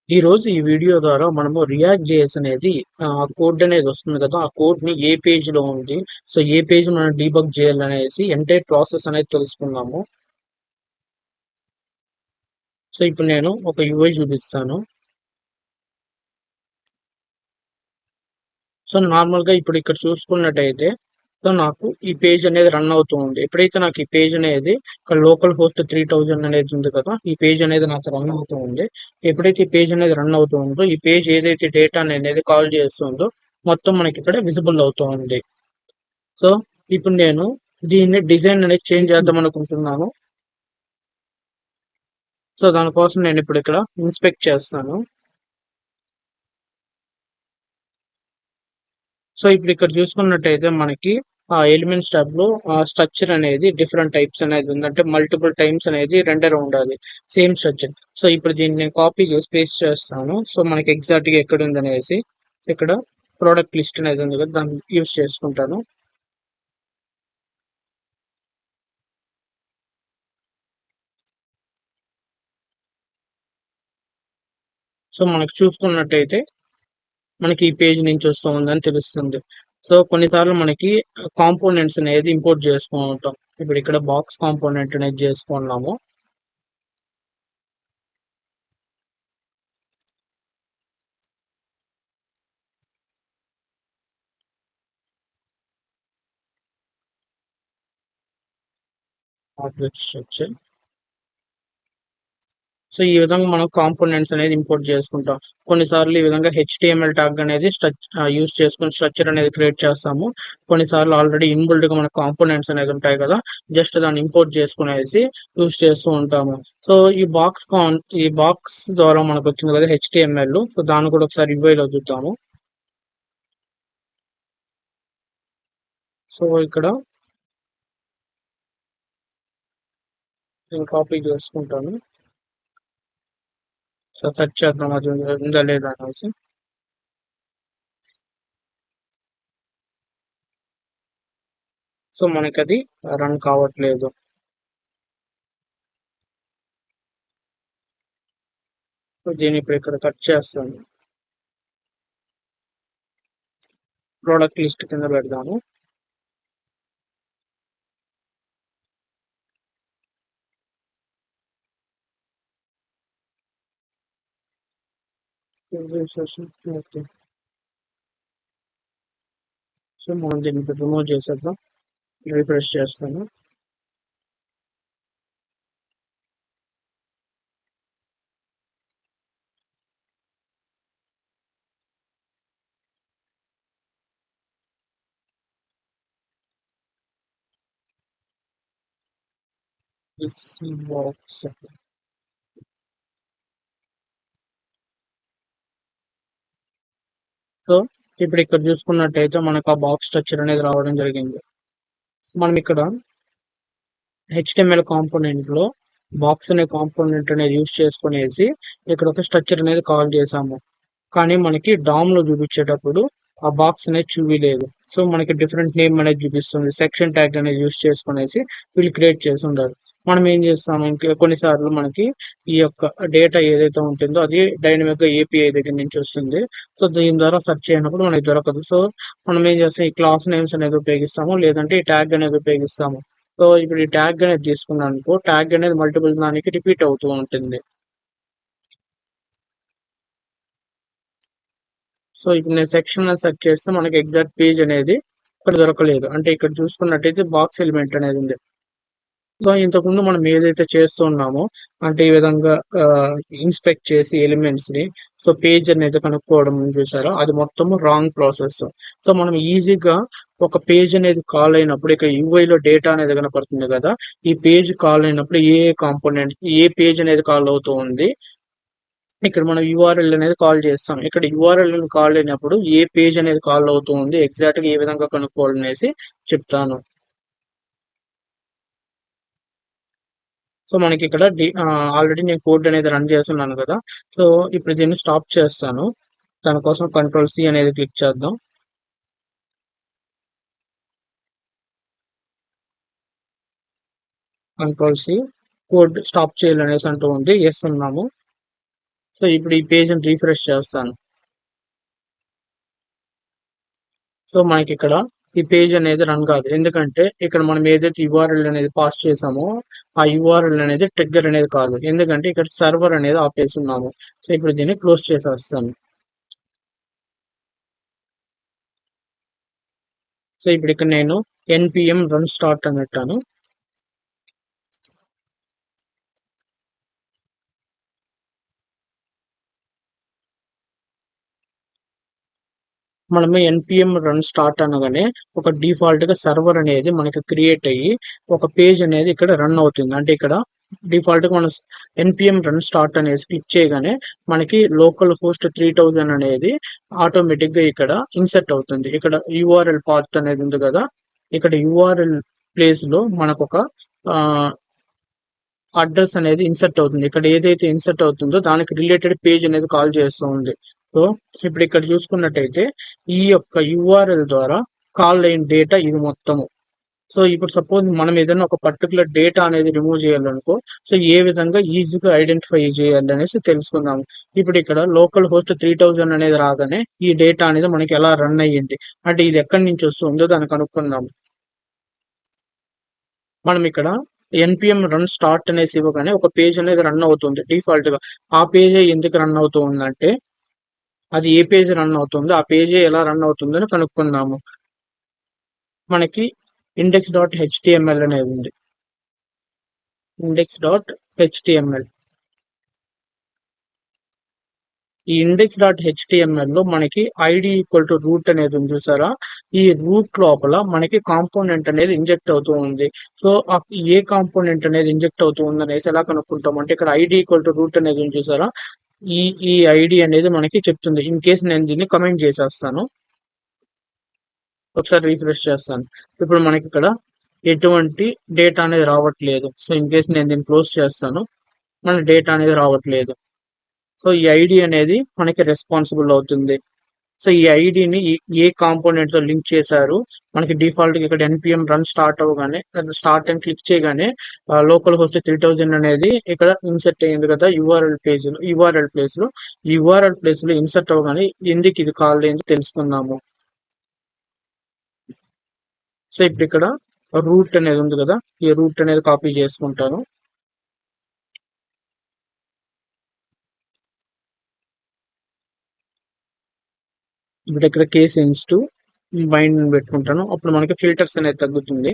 ఈ వీడియో ద్వారా మనము రియాక్ట్ జేఎస్ అనేది కోడ్ అనేది వస్తుంది కదా! ఆ కోడ్‌ని ఏ పేజ్‌లో ఉంది. సో, ఏ పేజ్ మనం డీబగ్ చేయాలనేసి ఎంటైర్ ప్రాసెస్ అనేది తెలుసుకుందాము. సో, ఇప్పుడు నేను ఒక యూఐ చూపిస్తాను. సో, నార్మల్‌గా ఇప్పుడు ఇక్కడ చూసుకున్నట్టయితే నాకు ఈ పేజ్ అనేది రన్ అవుతూ ఉంది. ఎప్పుడైతే నాకు ఈ పేజ్ అనేది ఇక్కడ లోకల్ హోస్ట్ 3000 అనేది ఉంది కదా! ఈ పేజ్ అనేది నాకు రన్ అవుతూ ఉంది. ఎప్పుడైతే ఈ పేజ్ అనేది రన్ అవుతూ ఉందో, ఈ పేజ్ ఏదైతే డేటాని అనేది కాల్ చేస్తుందో మొత్తం మనకి ఇక్కడ విజిబుల్ అవుతూ ఉంది. సో, ఇప్పుడు నేను దీన్ని డిజైన్ అనేది చేంజ్ చేద్దాం అనుకుంటున్నాను. సో, దానికోసం నేను ఇప్పుడు ఇక్కడ ఇన్స్పెక్ట్ చేస్తాను. సో, ఇప్పుడు ఇక్కడ చూసుకున్నట్టయితే మనకి ఎలిమెంట్స్ టాబ్‌లో స్ట్రక్చర్ అనేది డిఫరెంట్ టైప్స్ అనేది ఉంది. అంటే మల్టిపుల్ టైమ్స్ అనేది రెండర్ ఉండాలి. Same structure. సో, ఇప్పుడు దీన్ని నేను కాపీ చేసి పేస్ట్ చేస్తాను. సో, మనకి ఎగ్జాక్ట్‌గా ఎక్కడుందనేసి. ఇక్కడ ప్రొడక్ట్ లిస్ట్ అనేది ఉంది కదా! దాన్ని యూజ్ చేసుకుంటాను. సో, మనకి చూసుకున్నట్టయితే మనకి ఈ పేజ్ నుంచి వస్తుందని తెలుస్తుంది. సో, కొన్నిసార్లు మనకి కాంపోనెంట్స్ అనేది ఇంపోర్ట్ చేసుకుంటాం. ఇప్పుడు ఇక్కడ బాక్స్ కాంపోనెంట్ అనేది చేసుకున్నాము. Object structure. సో, ఈ విధంగా మనం కాంపోనెంట్స్ అనేది ఇంపోర్ట్ చేసుకుంటాం. కొన్నిసార్లు ఈ విధంగా హెచ్‌టీఎంఎల్ ట్యాగ్ అనేది యూజ్ చేసుకొని స్ట్రక్చర్ అనేది క్రియేట్ చేస్తాము. కొన్నిసార్లు ఆల్రెడీ ఇన్‌బిల్ట్‌గా మన కాంపోనెంట్స్ అనేది ఉంటాయి కదా! జస్ట్ దాన్ని ఇంపోర్ట్ చేసుకునేసి యూజ్ చేస్తూ ఉంటాము. సో, ఈ బాక్స్ ద్వారా మనకొచ్చింది కదా హెచ్‌టీఎంఎల్. సో, దాన్ని కూడా ఒకసారి యూఐలో చూద్దాము. సో, ఇక్కడ నేను కాపీ చేసుకుంటాను. సో, సెర్చ్ చేద్దాం అది ఉందా లేదా అనేసి. సో, మనకది రన్ కావట్లేదు. సో, దీన్ని ఇప్పుడు ఇక్కడ కట్ చేస్తాను. ప్రొడక్ట్ లిస్ట్ కింద పెడదాము. ఓకే. సో, మనం దీన్ని ఇప్పుడు రిమూవ్ చేసేద్దాం. రిఫ్రెష్ చేస్తాను. This box. సో, ఇప్పుడు ఇక్కడ చూసుకున్నట్టయితే మనకు ఆ బాక్స్ స్ట్రక్చర్ అనేది రావడం జరిగింది. మనం ఇక్కడ హెచ్టీఎంఎల్ కాంపోనెంట్ లో బాక్స్ అనే కాంపోనెంట్ అనేది యూజ్ చేసుకునేసి ఇక్కడ ఒక స్ట్రక్చర్ అనేది కాల్ చేసాము. కానీ మనకి డామ్ లో చూపించేటప్పుడు ఆ బాక్స్ అనేది చూపిలేదు. సో, మనకి డిఫరెంట్ నేమ్ అనేది చూపిస్తుంది. సెక్షన్ ట్యాగ్ అనేది యూజ్ చేసుకునేసి వీళ్ళు క్రియేట్ చేసి ఉండాలి. మనం ఏం చేస్తాము, ఇంకా కొన్నిసార్లు మనకి ఈ యొక్క డేటా ఏదైతే ఉంటుందో అది డైనమిక్ గా ఏపీఐ దగ్గర నుంచి వస్తుంది. సో, దీని ద్వారా సెర్చ్ చేయనప్పుడు మనకి దొరకదు. సో, మనం ఏం చేస్తాం, ఈ క్లాస్ నేమ్స్ అనేది ఉపయోగిస్తాము, లేదంటే ఈ ట్యాగ్ అనేది ఉపయోగిస్తాము. సో, ఇప్పుడు ఈ ట్యాగ్ అనేది తీసుకున్నాను అనుకో, ట్యాగ్ అనేది మల్టిపుల్ దానికి రిపీట్ అవుతూ ఉంటుంది. సో, ఇప్పుడు నేను సెక్షన్ సెర్చ్ చేస్తే మనకి ఎగ్జాక్ట్ పేజ్ అనేది ఇక్కడ దొరకలేదు. అంటే ఇక్కడ చూసుకున్నట్టయితే బాక్స్ ఎలిమెంట్ అనేది ఉంది. సో, ఇంతకుముందు మనం ఏదైతే చేస్తున్నామో అంటే ఈ విధంగా ఇన్స్పెక్ట్ చేసి ఎలిమెంట్స్ ని సో పేజ్ అనేది కనుక్కోవడం చూసారా, అది మొత్తం రాంగ్ ప్రాసెస్. సో, మనం ఈజీగా ఒక పేజ్ అనేది కాల్ అయినప్పుడు ఇక్కడ యూఐ లో డేటా అనేది కనపడుతుంది కదా! ఈ పేజ్ కాల్ అయినప్పుడు ఏ కాంపోనెంట్ ఏ పేజ్ అనేది కాల్ అవుతూ ఉంది. ఇక్కడ మనం యూఆర్ఎల్ అనేది కాల్ చేస్తాం. ఇక్కడ యూఆర్ఎల్ కాల్ అయినప్పుడు ఏ పేజ్ అనేది కాల్ అవుతూ ఉంది, ఎగ్జాక్ట్ గా ఏ విధంగా కనుక్కోవాలనేసి చెప్తాను. సో, మనకి ఇక్కడ ఆల్రెడీ నేను కోడ్ అనేది రన్ చేస్తున్నాను కదా! సో, ఇప్పుడు దీన్ని స్టాప్ చేస్తాను. దానికోసం కంట్రోల్ సి అనేది క్లిక్ చేద్దాం. కంట్రోల్ సి కోడ్ స్టాప్ చేయాలనేసి అంటూ ఉంది. ఎస్ అన్నాము. సో ఇప్పుడు ఈ పేజ్ని రీఫ్రెష్ చేస్తాను. సో మనకి ఇక్కడ ఈ పేజ్ అనేది రన్ కాదు. ఎందుకంటే ఇక్కడ మనం ఏదైతే యూఆర్ఎల్ అనేది పాస్ చేసామో ఆ యూఆర్ఎల్ అనేది ట్రిగ్గర్ అనేది కాదు. ఎందుకంటే ఇక్కడ సర్వర్ అనేది ఆపేస్తున్నాము. సో ఇప్పుడు దీన్ని క్లోజ్ చేసేస్తాను. సో ఇప్పుడు ఇక్కడ నేను npm రన్ స్టార్ట్ అని పెట్టాను. మనము npm రన్ స్టార్ట్ అనగానే ఒక డిఫాల్ట్ గా సర్వర్ అనేది మనకి క్రియేట్ అయ్యి ఒక పేజ్ అనేది ఇక్కడ రన్ అవుతుంది. అంటే ఇక్కడ డిఫాల్ట్ గా మనం npm రన్ స్టార్ట్ అనేది క్లిక్ చేయగానే మనకి లోకల్ హోస్ట్ 3000 అనేది ఆటోమేటిక్ గా ఇక్కడ ఇన్సర్ట్ అవుతుంది. ఇక్కడ యూఆర్ఎల్ పాత్ అనేది ఉంది కదా, ఇక్కడ యూఆర్ఎల్ ప్లేస్ లో మనకు ఒక అడ్రస్ అనేది ఇన్సర్ట్ అవుతుంది. ఇక్కడ ఏదైతే ఇన్సర్ట్ అవుతుందో దానికి రిలేటెడ్ పేజ్ అనేది కాల్ చేస్తూ ఉంది. సో ఇప్పుడు ఇక్కడ చూసుకున్నట్టయితే ఈ యొక్క యూఆర్ఎల్ ద్వారా కాల్ అయిన డేటా ఇది మొత్తము. సో ఇప్పుడు సపోజ్ మనం ఏదైనా ఒక పర్టికులర్ డేటా అనేది రిమూవ్ చేయాలనుకో, సో ఏ విధంగా ఈజీగా ఐడెంటిఫై చేయాలి అనేసి తెలుసుకుందాము. ఇప్పుడు ఇక్కడ లోకల్ హోస్ట్ 3000 అనేది రాగానే ఈ డేటా అనేది మనకి ఎలా రన్ అయ్యింది, అంటే ఇది ఎక్కడి నుంచి వస్తుందో దాన్ని కనుక్కుందాము. మనం ఇక్కడ npm రన్ స్టార్ట్ అనేసి ఇవ్వగానే ఒక పేజ్ అనేది రన్ అవుతుంది డిఫాల్ట్ గా. ఆ పేజ్ ఎందుకు రన్ అవుతూ ఉందంటే అది ఏ పేజ్ రన్ అవుతుందో ఆ పేజ్ ఎలా రన్ అవుతుందో కనుక్కుందాము. మనకి index.html అనేది ఉంది. index.html ఈ index.html లో మనకి ఐడి ఈక్వల్ టు రూట్ అనేది ఉంది చూసారా. ఈ రూట్ లోపల మనకి కాంపోనెంట్ అనేది ఇంజెక్ట్ అవుతూ ఉంది. సో ఏ కాంపోనెంట్ అనేది ఇంజెక్ట్ అవుతూ ఉంది అనేసి ఎలా కనుక్కుంటాం అంటే ఇక్కడ ఐడి ఈక్వల్ టు రూట్ అనేది ఉంది చూసారా. ఈ ఈ ఐడి అనేది మనకి చెప్తుంది. ఇన్ కేస్ నేను దీన్ని కమెంట్ చేసేస్తాను, ఒకసారి రీఫ్రెష్ చేస్తాను. ఇప్పుడు మనకి ఇక్కడ ఎటువంటి డేటా అనేది రావట్లేదు. సో ఇన్ కేస్ నేను దీన్ని క్లోజ్ చేస్తాను, మన డేటా అనేది రావట్లేదు. సో ఈ ఐడి అనేది మనకి రెస్పాన్సిబుల్ అవుతుంది. సో ఈ ఐడిని ఏ కాంపోనెంట్ తో లింక్ చేశారు, మనకి డిఫాల్ట్ గా ఇక్కడ npm రన్ స్టార్ట్ అవగానే స్టార్ట్ అని క్లిక్ చేయగానే లోకల్ హోస్ట్ 3000 అనేది ఇక్కడ ఇన్సర్ట్ అయ్యింది కదా యూఆర్ఎల్ ప్లేస్ లో. యూఆర్ఎల్ ప్లేస్ లో ఇన్సర్ట్ అవగానే ఎందుకు ఇది కాల్ అయింది తెలుసుకుందాము. సో ఇప్పుడు ఇక్కడ రూట్ అనేది ఉంది కదా, ఈ రూట్ అనేది కాపీ చేసుకుంటాను. ఇప్పుడు ఇక్కడ కేస్ సెన్సిటివ్ బైండ్ పెట్టుకుంటాను. అప్పుడు మనకి ఫిల్టర్స్ అనేది తగ్గుతుంది.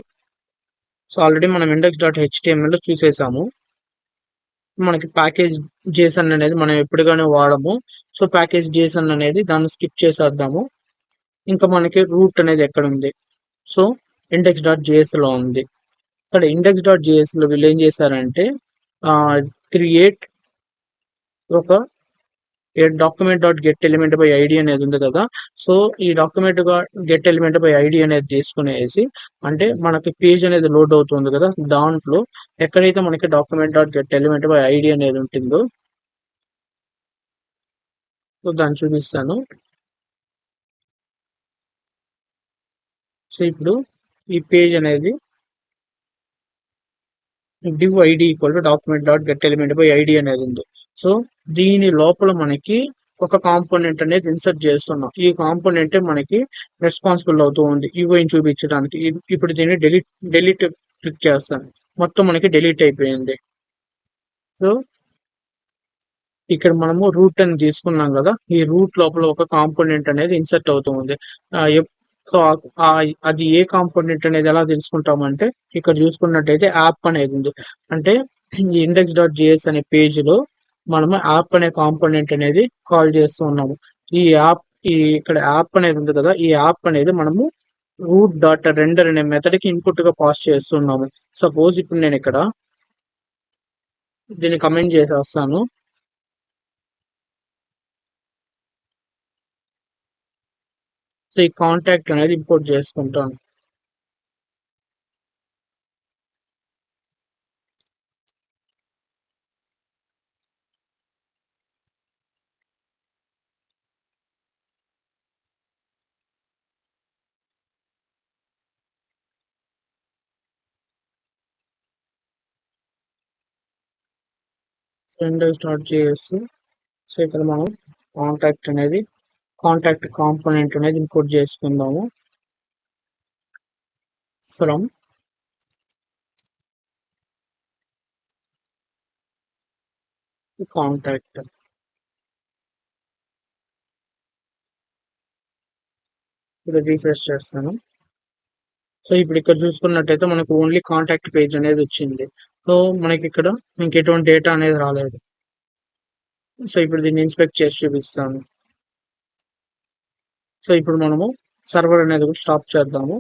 సో ఆల్రెడీ మనం index.html లో చూసేసాము. మనకి ప్యాకేజ్ జేసన్ అనేది మనం ఎప్పుడుగానే వాడము. సో ప్యాకేజ్ జేసన్ అనేది దాన్ని స్కిప్ చేసేద్దాము. ఇంకా మనకి రూట్ అనేది ఎక్కడ ఉంది, సో index.js లో ఉంది. ఇక్కడ index.js లో వీళ్ళు ఏం చేశారంటే క్రియేట్ ఒక document dot get element by ID అనేది ఉంది కదా. సో ఈ document get element by ID అనేది తీసుకునేసి, అంటే మనకి పేజ్ అనేది లోడ్ అవుతుంది కదా, దాంట్లో ఎక్కడైతే మనకి document dot get element by ID అనేది ఉంటుందో, సో దాన్ని చూపిస్తాను. సో ఇప్పుడు ఈ పేజ్ అనేది div id equal to document dot get element by ID అనేది ఉంది. సో దీని లోపల మనకి ఒక కాంపోనెంట్ అనేది ఇన్సర్ట్ చేస్తున్నాం. ఈ కాంపోనెంట్ మనకి రెస్పాన్సిబుల్ అవుతూ ఉంది ఇవోని చూపించడానికి. ఇప్పుడు దీన్ని డెలీట్ క్లిక్ చేస్తాను, మొత్తం మనకి డెలీట్ అయిపోయింది. సో ఇక్కడ మనము రూట్ అని తీసుకున్నాం కదా, ఈ రూట్ లోపల ఒక కాంపోనెంట్ అనేది ఇన్సర్ట్ అవుతూ ఉంది. సో అది ఏ కాంపోనెంట్ అనేది ఎలా తెలుసుకుంటామంటే ఇక్కడ చూసుకున్నట్టయితే యాప్ అనేది ఉంది. అంటే ఈ index.js అనే పేజ్ లో మనము యాప్ అనే కాంపోనెంట్ అనేది కాల్ చేస్తూ ఉన్నాము. ఈ యాప్ ఇక్కడ యాప్ అనేది ఉంది కదా, ఈ యాప్ అనేది మనము రూట్ డాట్ రెండర్ అనే మెథడ్ కి ఇన్పుట్ గా పాస్ చేస్తున్నాము. సపోజ్ ఇప్పుడు నేను ఇక్కడ దీన్ని కమెంట్ చేసేస్తాను. సో ఈ కాంటాక్ట్ అనేది ఇంపోర్ట్ చేసుకుంటాను. index.js సో ఇక్కడ మనం కాంటాక్ట్ కాంపోనెంట్ అనేది ఇంపోర్ట్ చేసుకుందాము ఫ్రమ్ కాంటాక్ట్. ఇప్పుడు రీఫ్రెష్ చేస్తాను. సో ఇప్పుడు ఇక్కడ చూసుకున్నట్టయితే మనకు ఓన్లీ కాంటాక్ట్ పేజ్ అనేది వచ్చింది. సో మనకి ఇక్కడ ఇంకెటువంటి డేటా అనేది రాలేదు. సో ఇప్పుడు దీన్ని ఇన్స్పెక్ట్ చేసి చూపిస్తాను. సో ఇప్పుడు మనము సర్వర్ అనేది కూడా స్టాప్ చేద్దాము.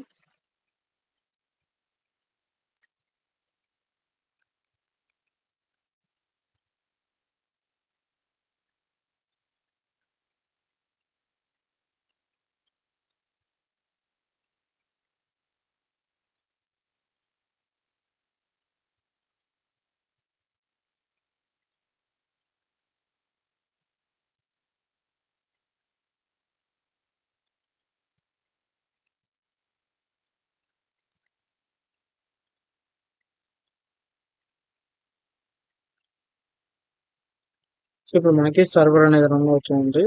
సో ఇప్పుడు మనకి సర్వర్ అనేది రన్ అవుతుంది.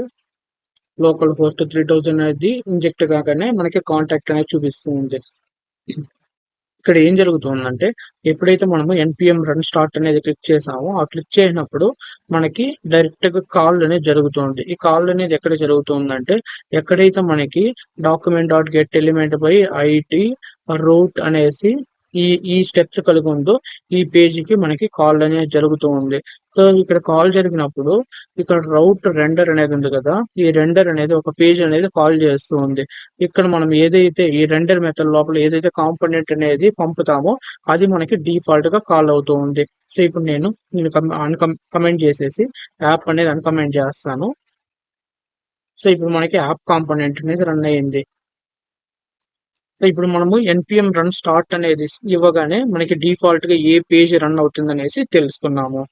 లోకల్ హోస్ట్ 3000 అనేది ఇంజెక్ట్ కాగానే మనకి కాంటాక్ట్ అనేది చూపిస్తుంది. ఇక్కడ ఏం జరుగుతుందంటే ఎప్పుడైతే మనము npm రన్ స్టార్ట్ అనేది క్లిక్ చేసామో ఆ క్లిక్ చేసినప్పుడు మనకి డైరెక్ట్ గా కాల్ అనేది జరుగుతుంది. ఈ కాల్ అనేది ఎక్కడ జరుగుతుందంటే ఎక్కడైతే మనకి document.get element by id root అనేసి ఈ స్టెప్స్ కలిగి ఉందో ఈ పేజీకి మనకి కాల్ అనేది జరుగుతూ ఉంది. సో ఇక్కడ కాల్ జరిగినప్పుడు ఇక్కడ రౌట్ రెండర్ అనేది ఉంది కదా, ఈ రెండర్ అనేది ఒక పేజ్ అనేది కాల్ చేస్తూ ఉంది. ఇక్కడ మనం ఏదైతే ఈ రెండర్ మెథడ్ లోపల ఏదైతే కాంపోనెంట్ అనేది పంపుతామో అది మనకి డిఫాల్ట్ గా కాల్ అవుతూ ఉంది. సో ఇప్పుడు నేను కమెంట్ చేసేసి యాప్ అనేది అన్కమెంట్ చేస్తాను. సో ఇప్పుడు మనకి యాప్ కాంపోనెంట్ అనేది రన్ అయ్యింది. సో ఇప్పుడు మనము npm రన్ స్టార్ట్ అనేది ఇవ్వగానే మనకి డిఫాల్ట్ గా ఏ పేజ్ రన్ అవుతుంది అనేసి తెలుసుకున్నాము.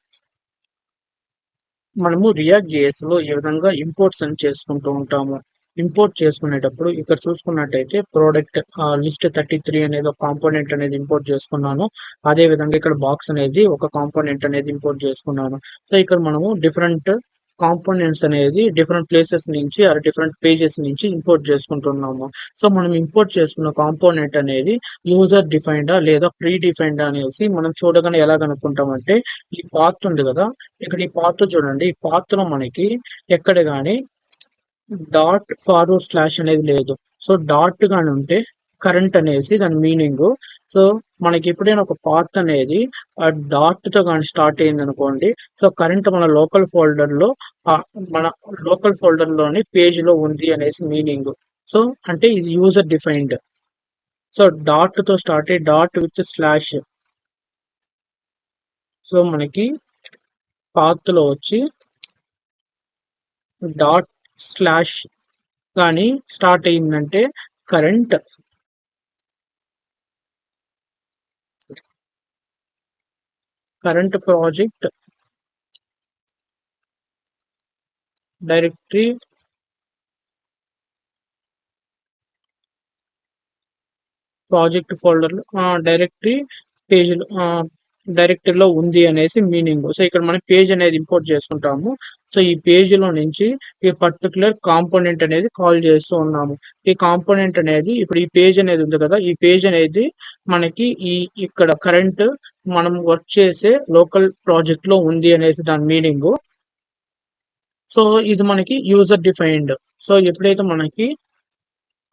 మనము రియాక్ట్ జేఎస్ లో ఈ విధంగా ఇంపోర్ట్స్ అని చేసుకుంటూ ఉంటాము. ఇంపోర్ట్ చేసుకునేటప్పుడు ఇక్కడ చూసుకున్నట్టయితే ప్రోడక్ట్ లిస్ట్ 33 అనేది ఒక కాంపోనెంట్ అనేది ఇంపోర్ట్ చేసుకున్నాను. అదే విధంగా ఇక్కడ బాక్స్ అనేది ఒక కాంపోనెంట్ అనేది ఇంపోర్ట్ చేసుకున్నాను. సో ఇక్కడ మనము డిఫరెంట్ కాంపోనెంట్స్ అనేది డిఫరెంట్ ప్లేసెస్ నుంచి డిఫరెంట్ పేజెస్ నుంచి ఇంపోర్ట్ చేసుకుంటున్నాము. సో మనం ఇంపోర్ట్ చేసుకున్న కాంపోనెంట్ అనేది యూజర్ డిఫైన్డా లేదా ప్రీ డిఫైన్డా అనేసి మనం చూడగానే ఎలా కనుక్కుంటామంటే ఈ పాత్ ఉంది కదా, ఇక్కడ ఈ పాత్ చూడండి. ఈ పాత్ లో మనకి ఎక్కడ గాని డాట్ ఫార్వర్డ్ స్లాష్ అనేది లేదు. సో డాట్ గాని ఉంటే కరెంట్ అనేసి దాని మీనింగ్. సో మనకి ఎప్పుడైనా ఒక పాత్ అనేది డాట్ తో కానీ స్టార్ట్ అయింది అనుకోండి, సో కరెంట్ మన లోకల్ ఫోల్డర్ లో మన లోకల్ ఫోల్డర్ లోని పేజ్ లో ఉంది అనేసి మీనింగ్. సో అంటే ఇది యూజర్ డిఫైన్డ్. సో డాట్ తో స్టార్ట్ అయ్యి డాట్ విత్ స్లాష్. సో మనకి పాత్ లో వచ్చి డాట్ స్లాష్ కానీ స్టార్ట్ అయిందంటే current project directory project folder directory page డైరెక్టరీలో ఉంది అనేసి మీనింగ్. సో ఇక్కడ మనం పేజ్ అనేది ఇంపోర్ట్ చేసుకుంటాము. సో ఈ పేజ్ లో నుంచి ఈ పర్టికులర్ కాంపోనెంట్ అనేది కాల్ చేస్తూ ఉన్నాము. ఈ కాంపోనెంట్ అనేది ఇప్పుడు ఈ పేజ్ అనేది ఉంది కదా, ఈ పేజ్ అనేది మనకి ఇక్కడ కరెంట్ మనం వర్క్ చేసే లోకల్ ప్రాజెక్ట్ లో ఉంది అనేసి దాని మీనింగ్. సో ఇది మనకి యూజర్ డిఫైన్డ్. సో ఎప్పుడైతే మనకి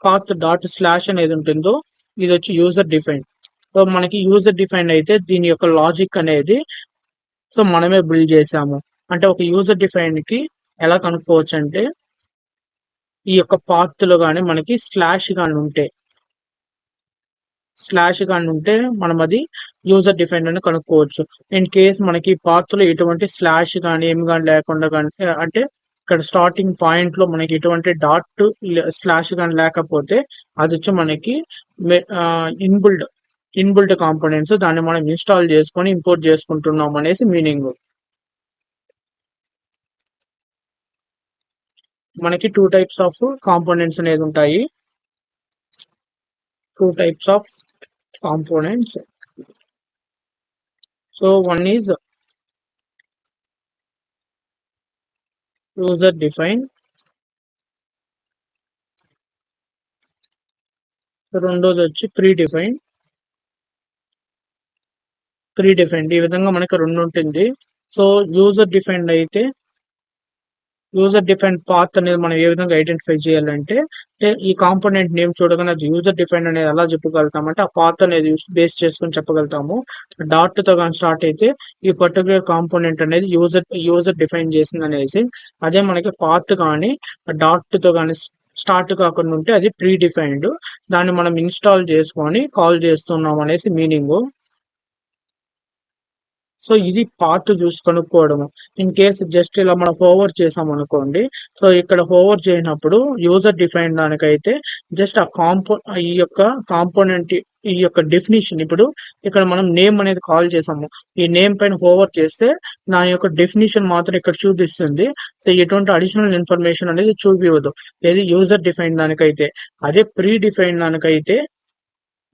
పాత్ డాట్ స్లాష్ అనేది ఉంటుందో ఇది వచ్చి యూజర్ డిఫైన్డ్. సో మనకి యూజర్ డిఫైన్డ్ అయితే దీని యొక్క లాజిక్ అనేది సో మనమే బిల్డ్ చేసాము. అంటే ఒక యూజర్ డిఫైన్డ్ కి ఎలా కనుక్కోవచ్చు అంటే ఈ యొక్క పాత్ లో కానీ మనకి స్లాష్ కానీ ఉంటే మనం అది యూజర్ డిఫైన్డ్ అని కనుక్కోవచ్చు. ఇన్ కేస్ మనకి పాత్ లో ఎటువంటి స్లాష్ కానీ ఏమి కానీ లేకుండా కానీ అంటే ఇక్కడ స్టార్టింగ్ పాయింట్ లో మనకి ఎటువంటి డాట్ స్లాష్ కానీ లేకపోతే అది వచ్చి మనకి ఇన్బిల్డ్ కాంపోనెంట్స్, దాన్ని మనం ఇన్స్టాల్ చేసుకొని ఇంపోర్ట్ చేసుకుంటున్నాం అనేసి మీనింగ్. మనకి 2 టైప్స్ ఆఫ్ కాంపోనెంట్స్ అనేది ఉంటాయి. 2 types of components. So one is user define, రెండోది వచ్చి ప్రీ డిఫైన్డ్. ఈ విధంగా మనకి రెండు ఉంటుంది. సో యూజర్ డిఫైన్డ్ అయితే యూజర్ డిఫైన్డ్ పాత్ అనేది మనం ఏ విధంగా ఐడెంటిఫై చేయాలంటే, ఈ కాంపోనెంట్ నేమ్ చూడగానే అది యూజర్ డిఫైన్డ్ అనేది ఎలా చెప్పగలుగుతామంటే ఆ పాత్ అనేది బేస్ చేసుకుని చెప్పగలుగుతాము. డాట్ తో కానీ స్టార్ట్ అయితే ఈ పర్టికులర్ కాంపోనెంట్ అనేది యూజర్ డిఫైన్ చేసింది అనేసి. అదే మనకి పాత్ కానీ డాట్ తో కానీ స్టార్ట్ కాకుండా ఉంటే అది ప్రీ డిఫైన్డ్. దాన్ని మనం ఇన్స్టాల్ చేసుకొని కాల్ చేస్తున్నాం అనేసి మీనింగ్. సో ఇది పాత్ చూసి కనుక్కోవడము. ఇన్ కేసు జస్ట్ ఇలా మనం హోవర్ చేసాం అనుకోండి, సో ఇక్కడ హోవర్ చేయనప్పుడు యూజర్ డిఫైన్ దానికైతే జస్ట్ ఆ ఈ యొక్క కాంపోనెంట్ ఈ యొక్క డెఫినిషన్, ఇప్పుడు ఇక్కడ మనం నేమ్ అనేది కాల్ చేసాము, ఈ నేమ్ పైన హోవర్ చేస్తే దాని యొక్క డెఫినిషన్ మాత్రం ఇక్కడ చూపిస్తుంది. సో ఎటువంటి అడిషనల్ ఇన్ఫర్మేషన్ అనేది చూపివ్వదు ఏది యూజర్ డిఫైన్ దానికైతే. అదే ప్రీ డిఫైన్ దానికైతే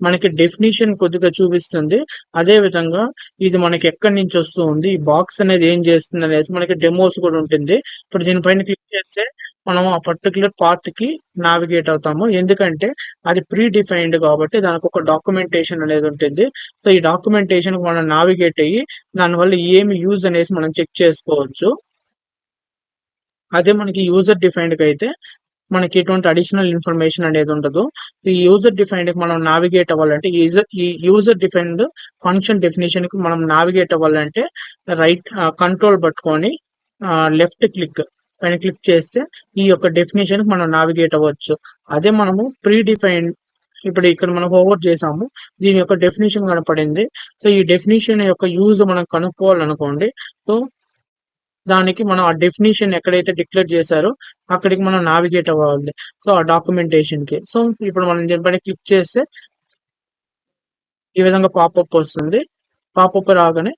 మనకి డెఫినిషన్ కొద్దిగా చూపిస్తుంది. అదే విధంగా ఇది మనకి ఎక్కడి నుంచి వస్తుంది, ఈ బాక్స్ అనేది ఏం చేస్తుంది అనేసి మనకి డెమోస్ కూడా ఉంటుంది. ఇప్పుడు దీనిపైన క్లిక్ చేస్తే మనం ఆ పర్టికులర్ పాత్ కి నావిగేట్ అవుతాము. ఎందుకంటే అది ప్రీ డిఫైన్డ్ కాబట్టి దానికి ఒక డాక్యుమెంటేషన్ అనేది ఉంటుంది. సో ఈ డాక్యుమెంటేషన్ మనం నావిగేట్ అయ్యి దానివల్ల ఏమి యూజ్ అనేసి మనం చెక్ చేసుకోవచ్చు. అదే మనకి యూజర్ డిఫైన్డ్ కి అయితే మనకి ఎటువంటి అడిషనల్ ఇన్ఫర్మేషన్ అనేది ఉండదు. ఈ యూజర్ డిఫైన్డ్ మనం నావిగేట్ అవ్వాలంటే ఈ యూజర్ డిఫైన్డ్ ఫంక్షన్ డెఫినేషన్ కి మనం నావిగేట్ అవ్వాలంటే రైట్ కంట్రోల్ పట్టుకొని లెఫ్ట్ క్లిక్ పైన క్లిక్ చేస్తే ఈ యొక్క డెఫినేషన్ కి మనం నావిగేట్ అవ్వచ్చు. అదే మనము ప్రీ డిఫైన్డ్, ఇప్పుడు ఇక్కడ మనం ఓవర్ చేసాము, దీని యొక్క డెఫినేషన్ కనపడింది. సో ఈ డెఫినేషన్ యొక్క యూజ్ మనం కనుక్కోవాలనుకోండి, సో దానికి మనం ఆ డెఫినేషన్ ఎక్కడైతే డిక్లేర్ చేశారో అక్కడికి మనం నావిగేట్ అవ్వాలి. సో ఆ డాక్యుమెంటేషన్ కి. సో ఇప్పుడు మనం దీనిపైన క్లిక్ చేస్తే ఈ విధంగా పాపప్ వస్తుంది. పాపప్ రాగానే